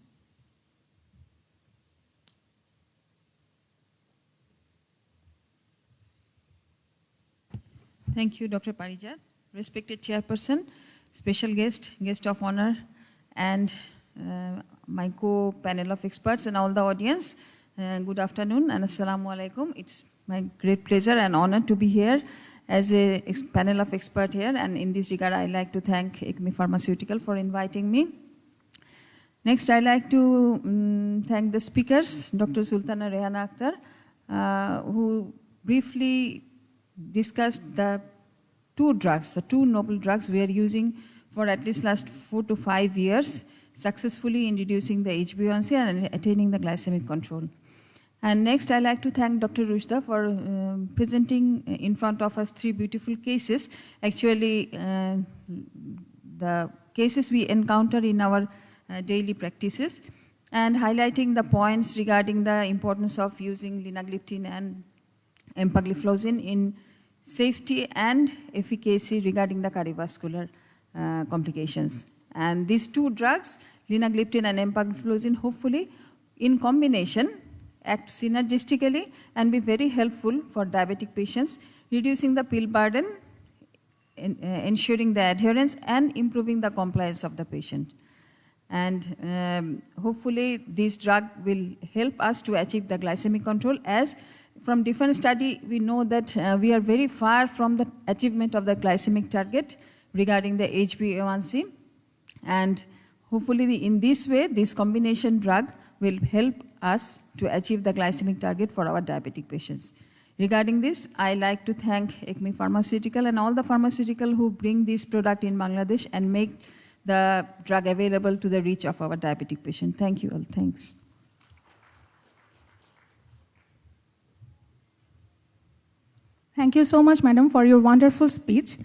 Thank you, Dr. Parijat. Respected Chairperson, special guest, guest of honor, and my co-panel of experts and all the audience. Good afternoon and Assalamu alaikum. It's my great pleasure and honor to be here as a panel of experts here, and in this regard I'd like to thank ACME Pharmaceutical for inviting me. Next, I'd like to thank the speakers, Dr. Sultana Rehana Akhtar, who briefly discussed the two novel drugs we are using for at least last 4 to 5 years, successfully in reducing the HbA1c and attaining the glycemic control. And next, I'd like to thank Dr. Rushda for presenting in front of us 3 beautiful cases. Actually, the cases we encounter in our daily practices, and highlighting the points regarding the importance of using linagliptin and empagliflozin in safety and efficacy regarding the cardiovascular complications. And these 2 drugs, linagliptin and empagliflozin, hopefully in combination act synergistically and be very helpful for diabetic patients, reducing the pill burden ensuring the adherence and improving the compliance of the patient. And hopefully this drug will help us to achieve the glycemic control, as from different study we know that we are very far from the achievement of the glycemic target regarding the HbA1c, and hopefully in this way this combination drug will help us to achieve the glycemic target for our diabetic patients. Regarding this, I like to thank ACME Pharmaceutical and all the pharmaceutical who bring this product in Bangladesh and make the drug available to the reach of our diabetic patient. Thank you all. Thanks. Thank you so much, Madam, for your wonderful speech.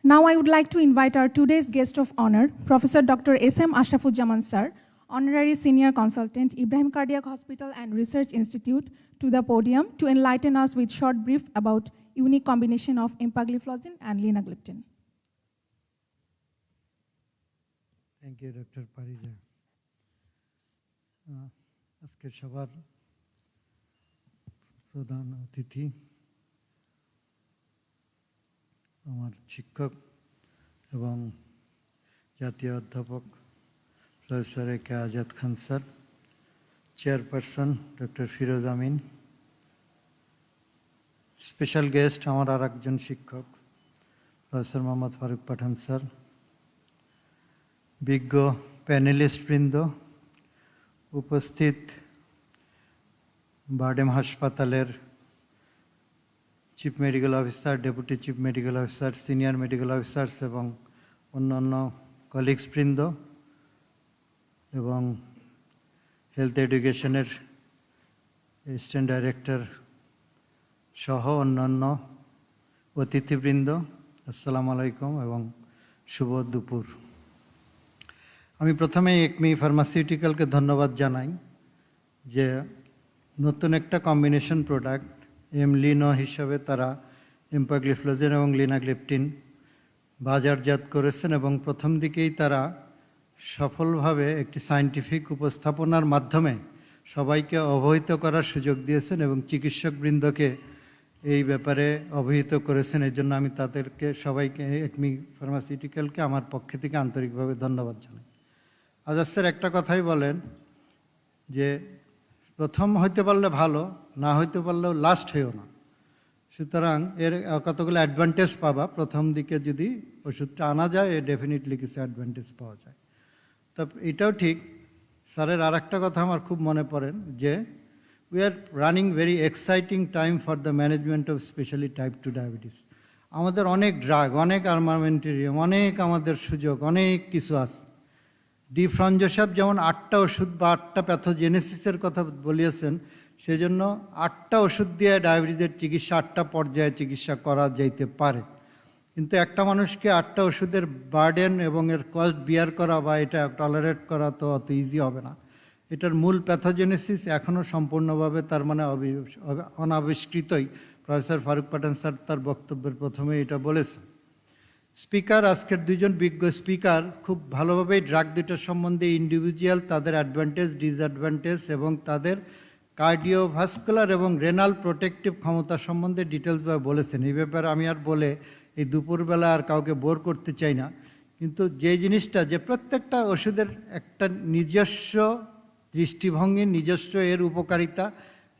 Now I would like to invite our today's guest of honor, Professor Dr. S.M. Ashrafuzzaman Sir, Honorary Senior Consultant, Ibrahim Cardiac Hospital and Research Institute, to the podium to enlighten us with short brief about unique combination of Empagliflozin and Linagliptin. Thank you, Dr. Parija. আজকের সবার প্রধান অতিথি আমার শিক্ষক এবং জাতীয় অধ্যাপক professor একে আজাদ খান স্যার, চেয়ারপারসন ডক্টর ফিরোজ আমিন, স্পেশাল গেস্ট আমার আর একজন শিক্ষক প্রফেসর মোহাম্মদ ফারুক পাঠান স্যার, বিজ্ঞ প্যানেলিস্টবৃন্দ, উপস্থিত বারডেম হাসপাতালের chief medical officer, deputy chief medical officer, senior medical officers এবং অন্যান্য কলিগসবৃন্দ এবং হেলথ এডুকেশনের অ্যাসিস্ট্যান্ট ডাইরেক্টর সহ অন্যান্য অতিথিবৃন্দ, আসসালামু আলাইকুম এবং শুভ দুপুর। আমি প্রথমে একমি ফার্মাসিউটিক্যালকে ধন্যবাদ জানাই যে নতুন একটা কম্বিনেশন প্রোডাক্ট এমলিনো হিসাবে তারা এম্পাগ্লিফ্লোজিন এবং লিনাগ্লিপটিন বাজারজাত করেছেন এবং প্রথম দিকেই তারা সফলভাবে একটি সায়েন্টিফিক উপস্থাপনার মাধ্যমে সবাইকে অবহিত করার সুযোগ দিয়েছেন এবং চিকিৎসকবৃন্দকে এই ব্যাপারে অবহিত করেছেন। এই জন্য আমি তাদেরকে সবাইকে একমি ফার্মাসিউটিক্যালকে আমার পক্ষ থেকে আন্তরিকভাবে ধন্যবাদ জানাই। আজাদ স্যার একটা কথাই বলেন যে প্রথম হইতে পারলে ভালো, না হইতে পারলেও লাস্ট হয়েও না। সুতরাং এর কতগুলো অ্যাডভান্টেজ পাবা, প্রথম দিকে যদি ওষুধটা আনা যায় এর ডেফিনেটলি কিছু অ্যাডভান্টেজ পাওয়া যায়। তা এটাও ঠিক, স্যারের আর একটা কথা আমার খুব মনে পড়েন যে we are running very exciting time for the management of specially type 2 diabetes. আমাদের অনেক ড্রাগ, অনেক আর্মামেন্টেরিয়াম, অনেক আমাদের সুযোগ, অনেক কিছু আছে। ডি ফ্রাঞ্জো সাহেব যেমন 8টা ওষুধ বা 8টা প্যাথোজেনেসিসের কথা বলিয়েছেন, সেজন্য 8টা ওষুধ দিয়ে ডায়াবেটিসের চিকিৎসা 8টা পর্যায়ে চিকিৎসা করা যাইতে পারে। কিন্তু একটা মানুষকে 8টা ওষুধের বার্ডেন এবং এর কস্ট বিয়ার করা বা এটা টলারেট করা তো অত ইজি হবে না। এটার মূল প্যাথোজেনেসিস এখনও সম্পূর্ণভাবে তার মানে অনাবিষ্কৃতই। প্রফেসর ফারুক পাঠান স্যার তার বক্তব্যের প্রথমে এটা বলেছেন। স্পিকার, আজকের দুজন বিজ্ঞ স্পিকার খুব ভালোভাবেই ড্রাগ দুইটার সম্বন্ধে ইন্ডিভিজুয়াল, তাদের অ্যাডভান্টেজ ডিসঅ্যাডভান্টেজ এবং তাদের কার্ডিওভাস্কুলার এবং রেনাল প্রোটেক্টিভ ক্ষমতা সম্বন্ধে ডিটেলসভাবে বলেছেন। এই ব্যাপারে আমি আর বলে এই দুপুরবেলা আর কাউকে বোর করতে চাই না। কিন্তু যে জিনিসটা যে প্রত্যেকটা ওষুধের একটা নিজস্ব দৃষ্টিভঙ্গি, নিজস্ব এর উপকারিতা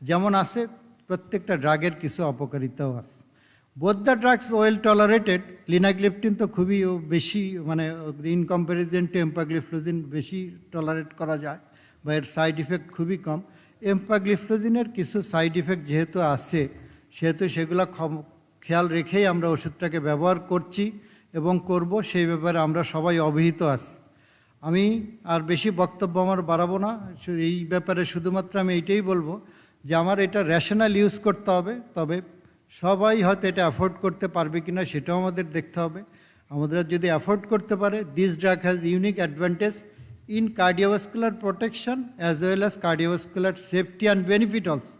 যেমন আছে, প্রত্যেকটা ড্রাগের কিছু অপকারিতাও আছে। Both the drugs well tolerated. Linagliptin তো খুবই বেশি, মানে ইন কম্প্যারিজন টু এম্পাগ্লিফ্লোজিন বেশি টলারেট করা যায় বা এর সাইড ইফেক্ট খুবই কম। এম্পাগ্লিফ্লোজিনের কিছু সাইড ইফেক্ট যেহেতু আছে, সেহেতু সেগুলো খেয়াল রেখেই আমরা ওষুধটাকে ব্যবহার করছি এবং করব, সেই ব্যাপারে আমরা সবাই অবহিত আছি। আমি আর বেশি বক্তব্য আমার বাড়াবো না এই ব্যাপারে, শুধুমাত্র আমি এইটাই বলবো যে আমার এটা রেশনাল ইউজ করতে হবে। তবে সবাই হয়তো এটা অ্যাফোর্ড করতে পারবে কিনা সেটাও আমাদের দেখতে হবে। আমাদের যদি অ্যাফোর্ড করতে পারে, this drug has unique advantage in cardiovascular protection as well as cardiovascular safety and benefit also,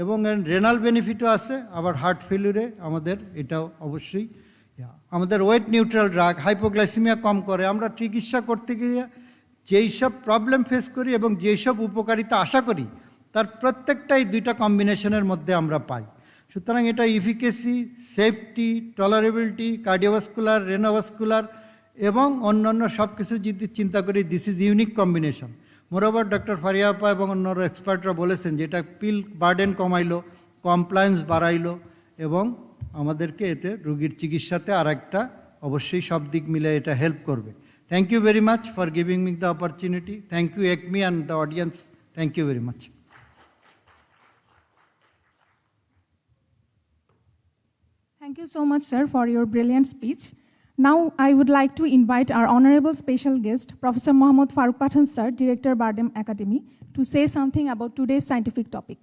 এবং রেনাল বেনিফিটও আছে। আবার হার্ট ফেলিউরে আমাদের এটাও অবশ্যই। আমাদের ওয়েট নিউট্রাল ড্রাগ, হাইপোগ্লাইসিমিয়া কম করে। আমরা চিকিৎসা করতে গিয়ে যেই সব প্রবলেম ফেস করি এবং যেই সব উপকারিতা আশা করি, তার প্রত্যেকটাই দুইটা কম্বিনেশনের মধ্যে আমরা পাই। সুতরাং এটা ইফিকেসি, সেফটি, টলারেবিলিটি, কার্ডিওভাস্কুলার, রেনোভাস্কুলার এবং অন্যান্য সব কিছু যদি চিন্তা করি, this is unique combination. Moreover doctor Faria আপা এবং অন্যান্য এক্সপার্টরা বলেছেন যে এটা পিল বার্ডেন কমাইলো, কমপ্লায়েন্স বাড়াইলো এবং আমাদেরকে এতে রোগীর চিকিৎসাতে আর একটা অবশ্যই সব দিক মিলে এটা হেল্প করবে। Thank you very much for giving me the opportunity. Thank you ACME and the audience. Thank you very much. Thank you so much, sir, for your brilliant speech. Now, I would like to invite our honorable special guest, Professor Mohammad Farooq Pathan, sir, Director, Bardem Academy, to say something about today's scientific topic.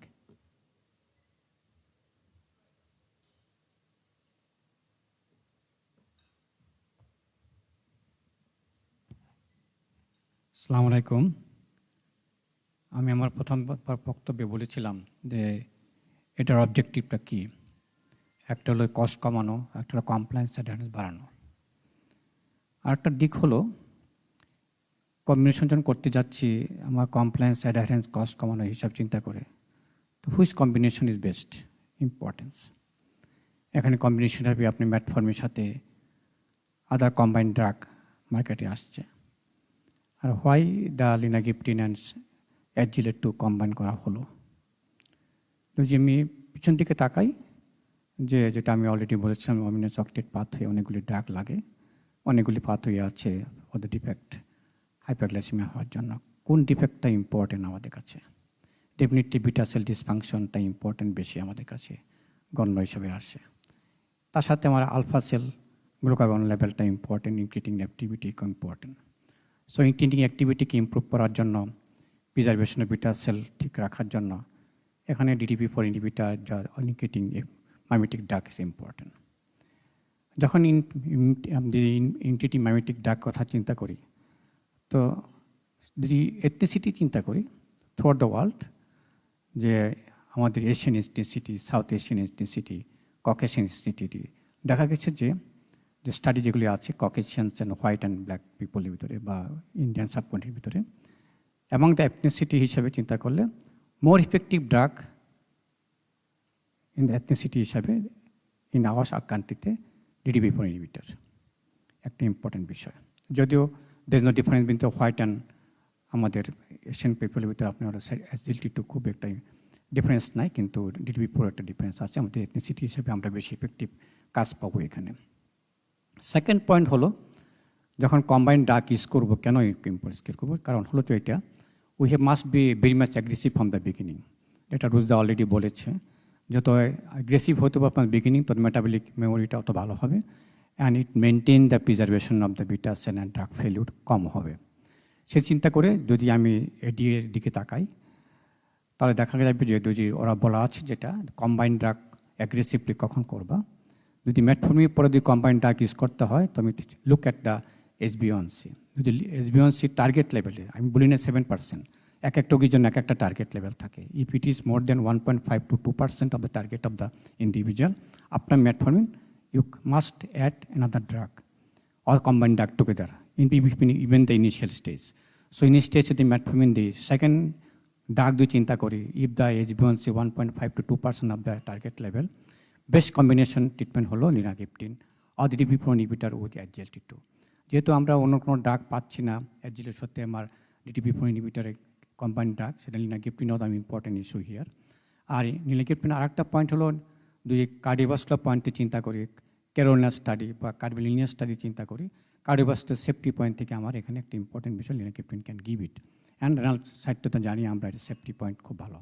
আসসালামু আলাইকুম। আমি আমার প্রথম বক্তব্যে বলেছিলাম যে এটার অবজেক্টিভটা কী। একটা হলো কস্ট কমানো, একটা হলো কমপ্লায়েন্স অ্যাডহারেন্স বাড়ানো। আরেকটা দিক হলো কম্বিনেশন যখন করতে যাচ্ছি আমার কমপ্লায়েন্স অ্যাডহারেন্স কস্ট কমানো হিসাব চিন্তা করে, তো which combination is best importance. এখানে কম্বিনেশন হবে আপনি ম্যাটফর্মের সাথে আদার কম্বাইন্ড ড্রাগ মার্কেটে আসছে, আর হোয়াই দ্য লিনাগিপ্টিন অ্যান্ড অ্যাজিলেট কম্বাইন করা হলো। তো যে আমি পিছন দিকে তাকাই, যেটা আমি অলরেডি বলেছিলাম, অমিনো চকলেট পাথওয়ে অনেকগুলি ড্রাগ লাগে, অনেকগুলি পাথওয়ে আছে ওদের ডিফেক্ট হাইপারগ্লাইসেমিয়া হওয়ার জন্য। কোন ডিফেক্টটা ইম্পর্টেন্ট আমাদের কাছে? ডেফিনেটলি বিটা সেল ডিসফাংশনটা ইম্পর্টেন্ট বেশি আমাদের কাছে গণ্য হিসেবে আসে। তার সাথে আমার আলফা সেল গ্লুকাগন লেভেলটা important, incretin activity important. So incretin অ্যাক্টিভিটিকে ইমপ্রুভ করার জন্য, প্রিজার্ভেশন অফ বিটা সেল ঠিক রাখার জন্য এখানে DDP4 ইনহিবিটর যা ইনক্রিটিং মাইমেটিক ড্রাগ ইজ ইম্পর্টেন্ট। যখন ইনক্রিটিং মাইমেটিক ড্রাগ কথা চিন্তা করি, তো যদি এথনিসিটি চিন্তা করি থ্রুআউট দ্য ওয়ার্ল্ড, যে আমাদের Asian ethnicity, south Asian ethnicity, Caucasian ethnicity, দেখা গেছে যে স্টাডি যেগুলি আছে ককেশিয়ানস অ্যান্ড হোয়াইট অ্যান্ড ব্ল্যাক পিপলের ভিতরে বা ইন্ডিয়ান সাবকন্ট্রির ভিতরে, এবং দ্য এথনিসিটি হিসাবে চিন্তা করলে more effective drug in the ethnicity হিসাবে ইন আওয়ার কান্ট্রিতে DDP4 ইনহিবিটর একটা ইম্পর্টেন্ট বিষয়। যদিও there is no difference between the white and আমাদের এশিয়ান পিপলের ভিতরে আপনার SGLT2 খুব একটা ডিফারেন্স নাই, কিন্তু DDP4 একটা ডিফারেন্স আছে। আমাদের এথনিসিটি হিসেবে আমরা বেশি ইফেক্টিভ কাজ পাবো এখানে। সেকেন্ড পয়েন্ট হলো যখন কম্বাইন্ড ড্রাগ ইউজ করবো, কেন ইম্পর্টেন্স করবো? কারণ হলো তো এটা we have must be very much aggressive from the beginning. এটা রুজদা অলরেডি বলেছে, যত অ্যাগ্রেসিভ হতে পারবে আপনার বিগিনিং, তত মেটাবলিক মেমোরিটা অত ভালো হবে, and it maintain the preservation of the beta cell and drug failure কম হবে। সে চিন্তা করে যদি আমি এডিএর দিকে তাকাই, তাহলে দেখা যাবে যে যদি ওরা বলা আছে যেটা কম্বাইন্ড ড্রাগ অ্যাগ্রেসিভলি কখন করবা, যদি ম্যাটফর্মির পরে যদি কম্বাইন্ড ড্রাগ ইউজ করতে হয়, তো আমি লুক অ্যাট দ্য HbA1c। যদি HbA1c টার্গেট লেভেলে, আমি বলি না 7%, এক একটা রোগীর জন্য এক একটা টার্গেট লেভেল থাকে। If it is more than 1.5 to 2% of the target of the individual, আপনার metformin you must add another drug or combine drug together in even the initial stage. So in stage the metformin, the second drug do chinta kori, if the HbA1c 1.5 to 2% of the target level, best combination treatment holo linagliptin or the DDP4 inhibitor with SGLT2. যেহেতু আমরা অন্য কোনো drug পাচ্ছি না, SGLT2 সাথে আমার DDP4 inhibitor combined drug, সেটা linagliptin হলো ইম্পর্টেন্ট ইস্যু হিয়ার। আর linagliptin আরেকটা পয়েন্ট হলো যদি কার্ডিওভাস্কুলার পয়েন্টে চিন্তা করি, ক্যারোলিনা স্টাডি বা কার্ডিওলিনিয়ার স্টাডি চিন্তা করি, কার্ডিওভাস্কুলার সেফটি পয়েন্ট থেকে আমার এখানে একটা ইম্পর্টেন্ট বিষয় linagliptin can give it, and renal সাইডটা তো জানি আমরা, এটা সেফটি পয়েন্ট খুব ভালো।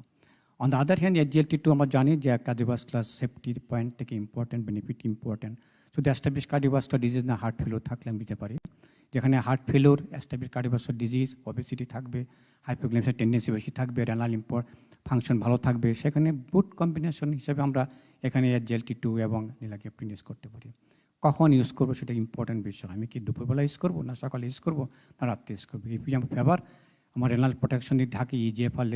On the other hand SGLT2 আমরা জানি যে কার্ডিওভাস্কুলার সেফটি পয়েন্ট থেকে ইম্পর্টেন্ট, বেনিফিট ইম্পর্টেন্ট। শুধু এস্টাবলিশ কার্ডিওভাস্কুলার ডিজিজ না, হার্ট ফেলিওর থাকলে আমি দিতে পারি, যেখানে heart failure, establish cardiovascular disease, obesity থাকবে, হাইপোগ্লাইসেমিয়ার টেন্ডেন্সি বেশি থাকবে, রেনাল ফাংশন ভালো থাকবে, সেখানে বুট কম্বিনেশন হিসেবে আমরা এখানে SGLT2 এবং লিনাগ্লিপ্টিন ইউজ করতে পারি। কখন ইউজ করবো সেটা ইম্পর্টেন্ট বিষয়। আমি কি দুপুরবেলা ইউজ করবো, না সকালে ইউজ করবো, না রাত্রে ইউজ করবো? ইফ ইউ ফেভার আমার রেনাল প্রোটেকশন যদি থাকে, EGFR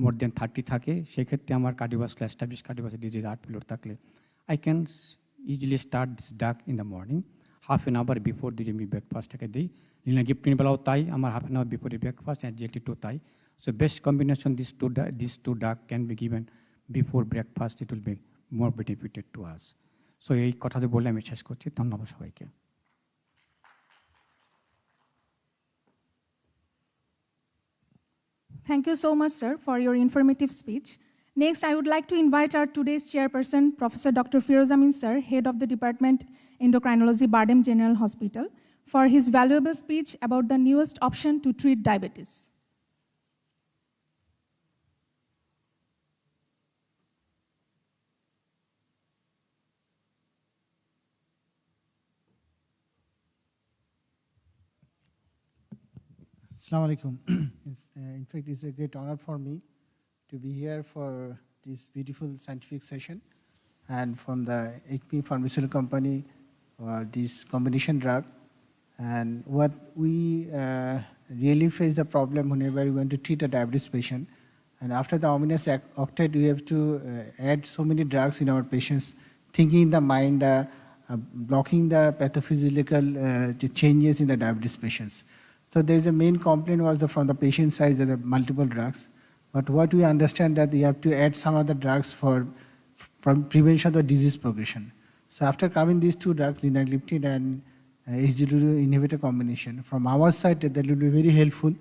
মোর দেন 30 থাকে, সেক্ষেত্রে আমার cardiovascular establish cardiovascular disease, heart failure থাকলে I can easily start this drug in the morning, half an hour before যদি আমি ব্রেকফাস্টটাকে দিই। লিনাগ্লিপ্টিন বেলাও তাই, আমার half an hour before breakfast, SGLT2 তাই। So best combination, these two drug can be given before breakfast, it will be more benefited to us. So এই কথাটি বলে আমি শেষ করছি। ধন্যবাদ সবাইকে। Thank you so much, sir, for your informative speech. Next, I would like to invite our today's chairperson, Professor Dr. Firozamin, sir, head of the Department Endocrinology, Bardem General Hospital, for his valuable speech about the newest option to treat diabetes. Assalamu alaikum. In fact, it's a great honor for me to be here for this beautiful scientific session and from the ACME Pharmaceutical Company or this combination drug. And what we really face the problem whenever we want to treat a diabetes patient. And after the ominous octet, we have to add so many drugs in our patients, thinking in the mind, blocking the pathophysiological changes in the diabetes patients. So there's a main complaint was from the patient side, there are multiple drugs. But what we understand that you have to add some other drugs for prevention of the disease progression. So after coming these two drugs, linagliptin and SGLT2 inhibitor combination, from our side that will be very helpful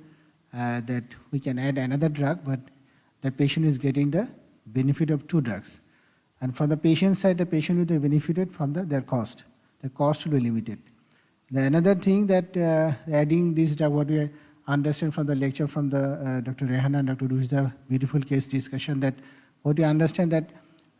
that we can add another drug, but the patient is getting the benefit of two drugs. And from the patient side, the patient will be benefited from their cost. The cost will be limited. The another thing that adding this drug, what we understand from the lecture from the Dr. Rehana and Dr. Rujda, beautiful case discussion, that what we understand that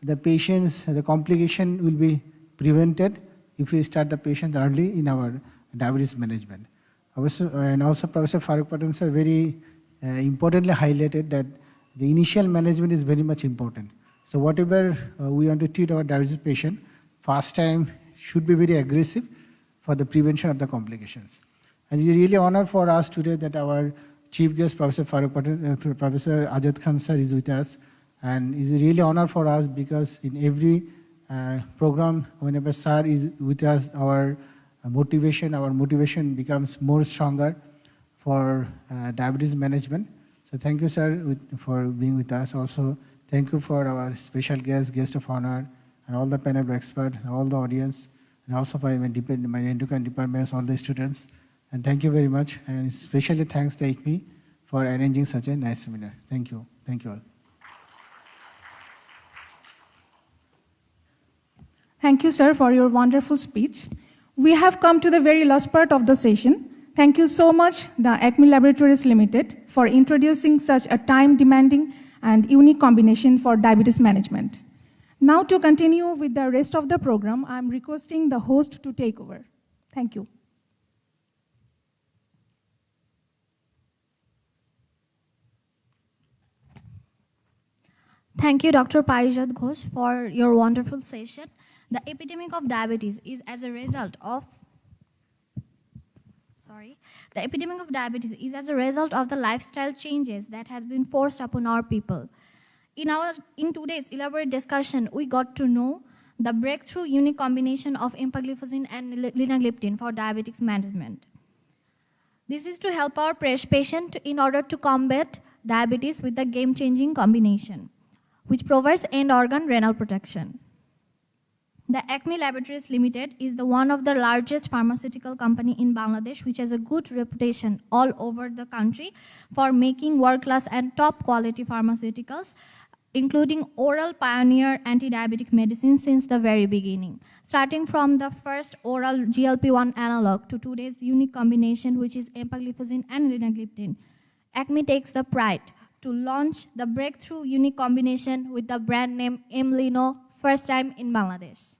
the patients, the complication will be prevented if we start the patient early in our diabetes management. And also Professor Farooq Patan sir very importantly highlighted that the initial management is very much important. So whatever we want to treat our diabetes patient, first time should be very aggressive for the prevention of the complications. And it's really honor for us today that our chief guest, Professor Farooq Patan, Professor Ajad Khan sir is with us. And it's really honor for us because in every program, whenever sir is with us, our motivation becomes more stronger for diabetes management. So thank you, sir, for being with us. Also, thank you for our special guest of honor, and all the panel of experts, all the audience, and also for my endocrine departments, all the students. And thank you very much. And especially thanks to ACME for arranging such a nice seminar. Thank you. Thank you all. Thank you, sir, for your wonderful speech. We have come to the very last part of the session. Thank you so much, the ACME Laboratories Ltd, for introducing such a time-demanding and unique combination for diabetes management. Now, to continue with the rest of the program, I'm requesting the host to take over. Thank you. Thank you, Dr. Parijat Ghosh, for your wonderful session. The epidemic of diabetes is as a result of the lifestyle changes that has been forced upon our people. In today's elaborate discussion, we got to know the breakthrough unique combination of Empagliflozin and Linagliptin for diabetes management. This is to help our patient in order to combat diabetes with the game-changing combination, which provides end organ renal protection. The ACME Laboratories Ltd is one of the largest pharmaceutical company in Bangladesh, which has a good reputation all over the country for making world-class and top-quality pharmaceuticals, including oral pioneer anti-diabetic medicine since the very beginning. Starting from the first oral GLP-1 analog to today's unique combination, which is Empagliflozin and Linagliptin, ACME takes the pride to launch the breakthrough unique combination with the brand name Emlino, first time in Bangladesh.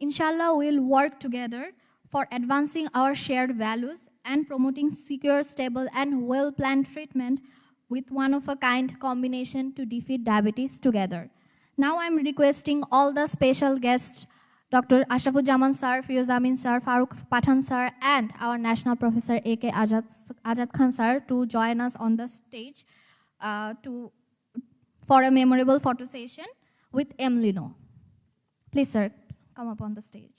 Inshallah, we'll work together for advancing our shared values and promoting secure, stable, and well-planned treatment with one-of-a-kind combination to defeat diabetes together. Now I'm requesting all the special guests Dr. Ashrafuzzaman sir, Firoz Amin sir, Farooq Pathan sir, and our National Professor A.K. Ajad Khan sir to join us on the stage for a memorable photo session with Emlino. Please, sir, come up on the stage.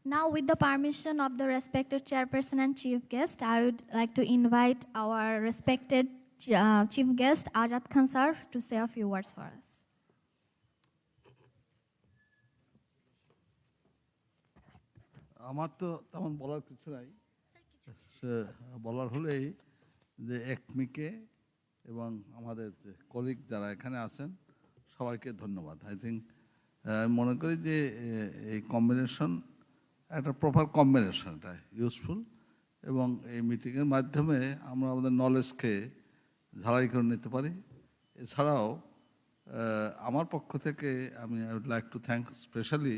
Now, with the permission of the respected chairperson and chief guest, I would like to invite our respected chief guest, Ajad Khan sir, to say a few words for us. আমার তো তেমন বলার কিছু নাই, বলার হলেই যে একমিকে এবং আমাদের যে কলিগ যারা এখানে আছেন সবাইকে ধন্যবাদ। আই থিঙ্ক মনে করি যে এই কম্বিনেশন একটা প্রপার কম্বিনেশন, এটা ইউজফুল, এবং এই মিটিংয়ের মাধ্যমে আমরা আমাদের নলেজকে ঝালাই করে নিতে পারি। এছাড়াও আমার পক্ষ থেকে আমি I would like to thank specially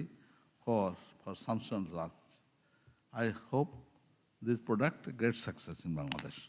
for Samsung launch. I hope this product a great success in Bangladesh.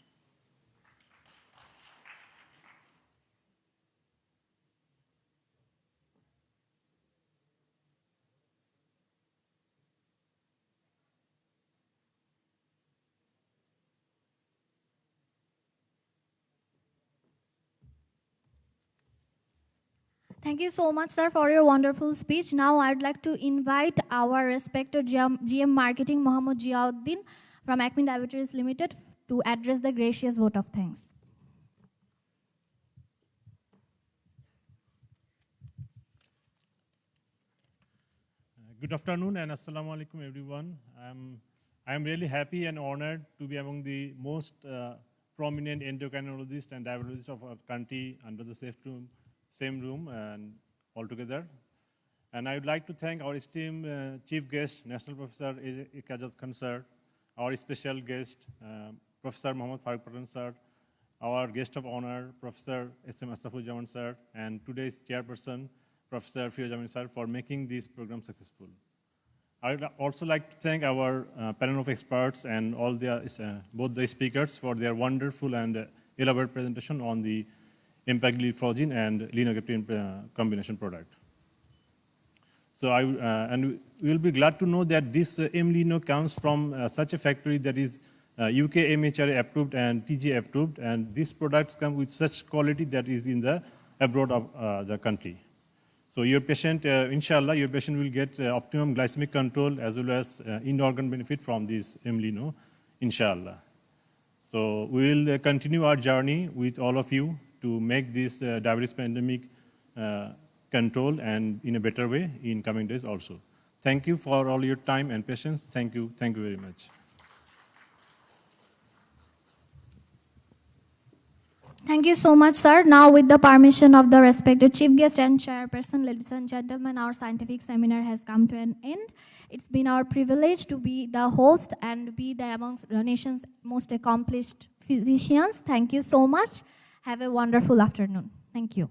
Thank you so much, sir, for your wonderful speech. Now, I'd like to invite our respected GM Marketing, Mohammad Jiauddin from ACME Laboratories Ltd to address the gracious vote of thanks. Good afternoon and assalamu alaikum everyone. I'm really happy and honored to be among the most prominent endocrinologists and diabetologists of our country under the same room and all together. And I would like to thank our esteemed chief guest, National Professor A.K. Ajad Khan sir, our special guest, Professor Mohammad Farooq Pathan sir, our guest of honor, Professor S.M. Ashrafuzzaman sir, and today's chairperson, Professor Firoz Amin sir, for making this program successful. I would also like to thank our panel of experts and all both the speakers for their wonderful and elaborate presentation on the Empagliflozin and Linagliptin combination product. So and we'll be glad to know that this Emlino comes from such a factory that is UK MHRA approved and TG approved, and these products come with such quality that is in the abroad of the country. So your patient, inshallah, your patient will get optimum glycemic control as well as in-organ benefit from this Emlino, inshallah. So we will continue our journey with all of you to make this diabetes pandemic control and in a better way in coming days also. Thank you for all your time and patience. Thank you very much. Thank you so much, sir. Now, with the permission of the respected chief guest and chairperson, ladies and gentlemen, our scientific seminar has come to an end. It's been our privilege to be the host and be amongst the nation's most accomplished physicians. Thank you so much. Have a wonderful afternoon. Thank you.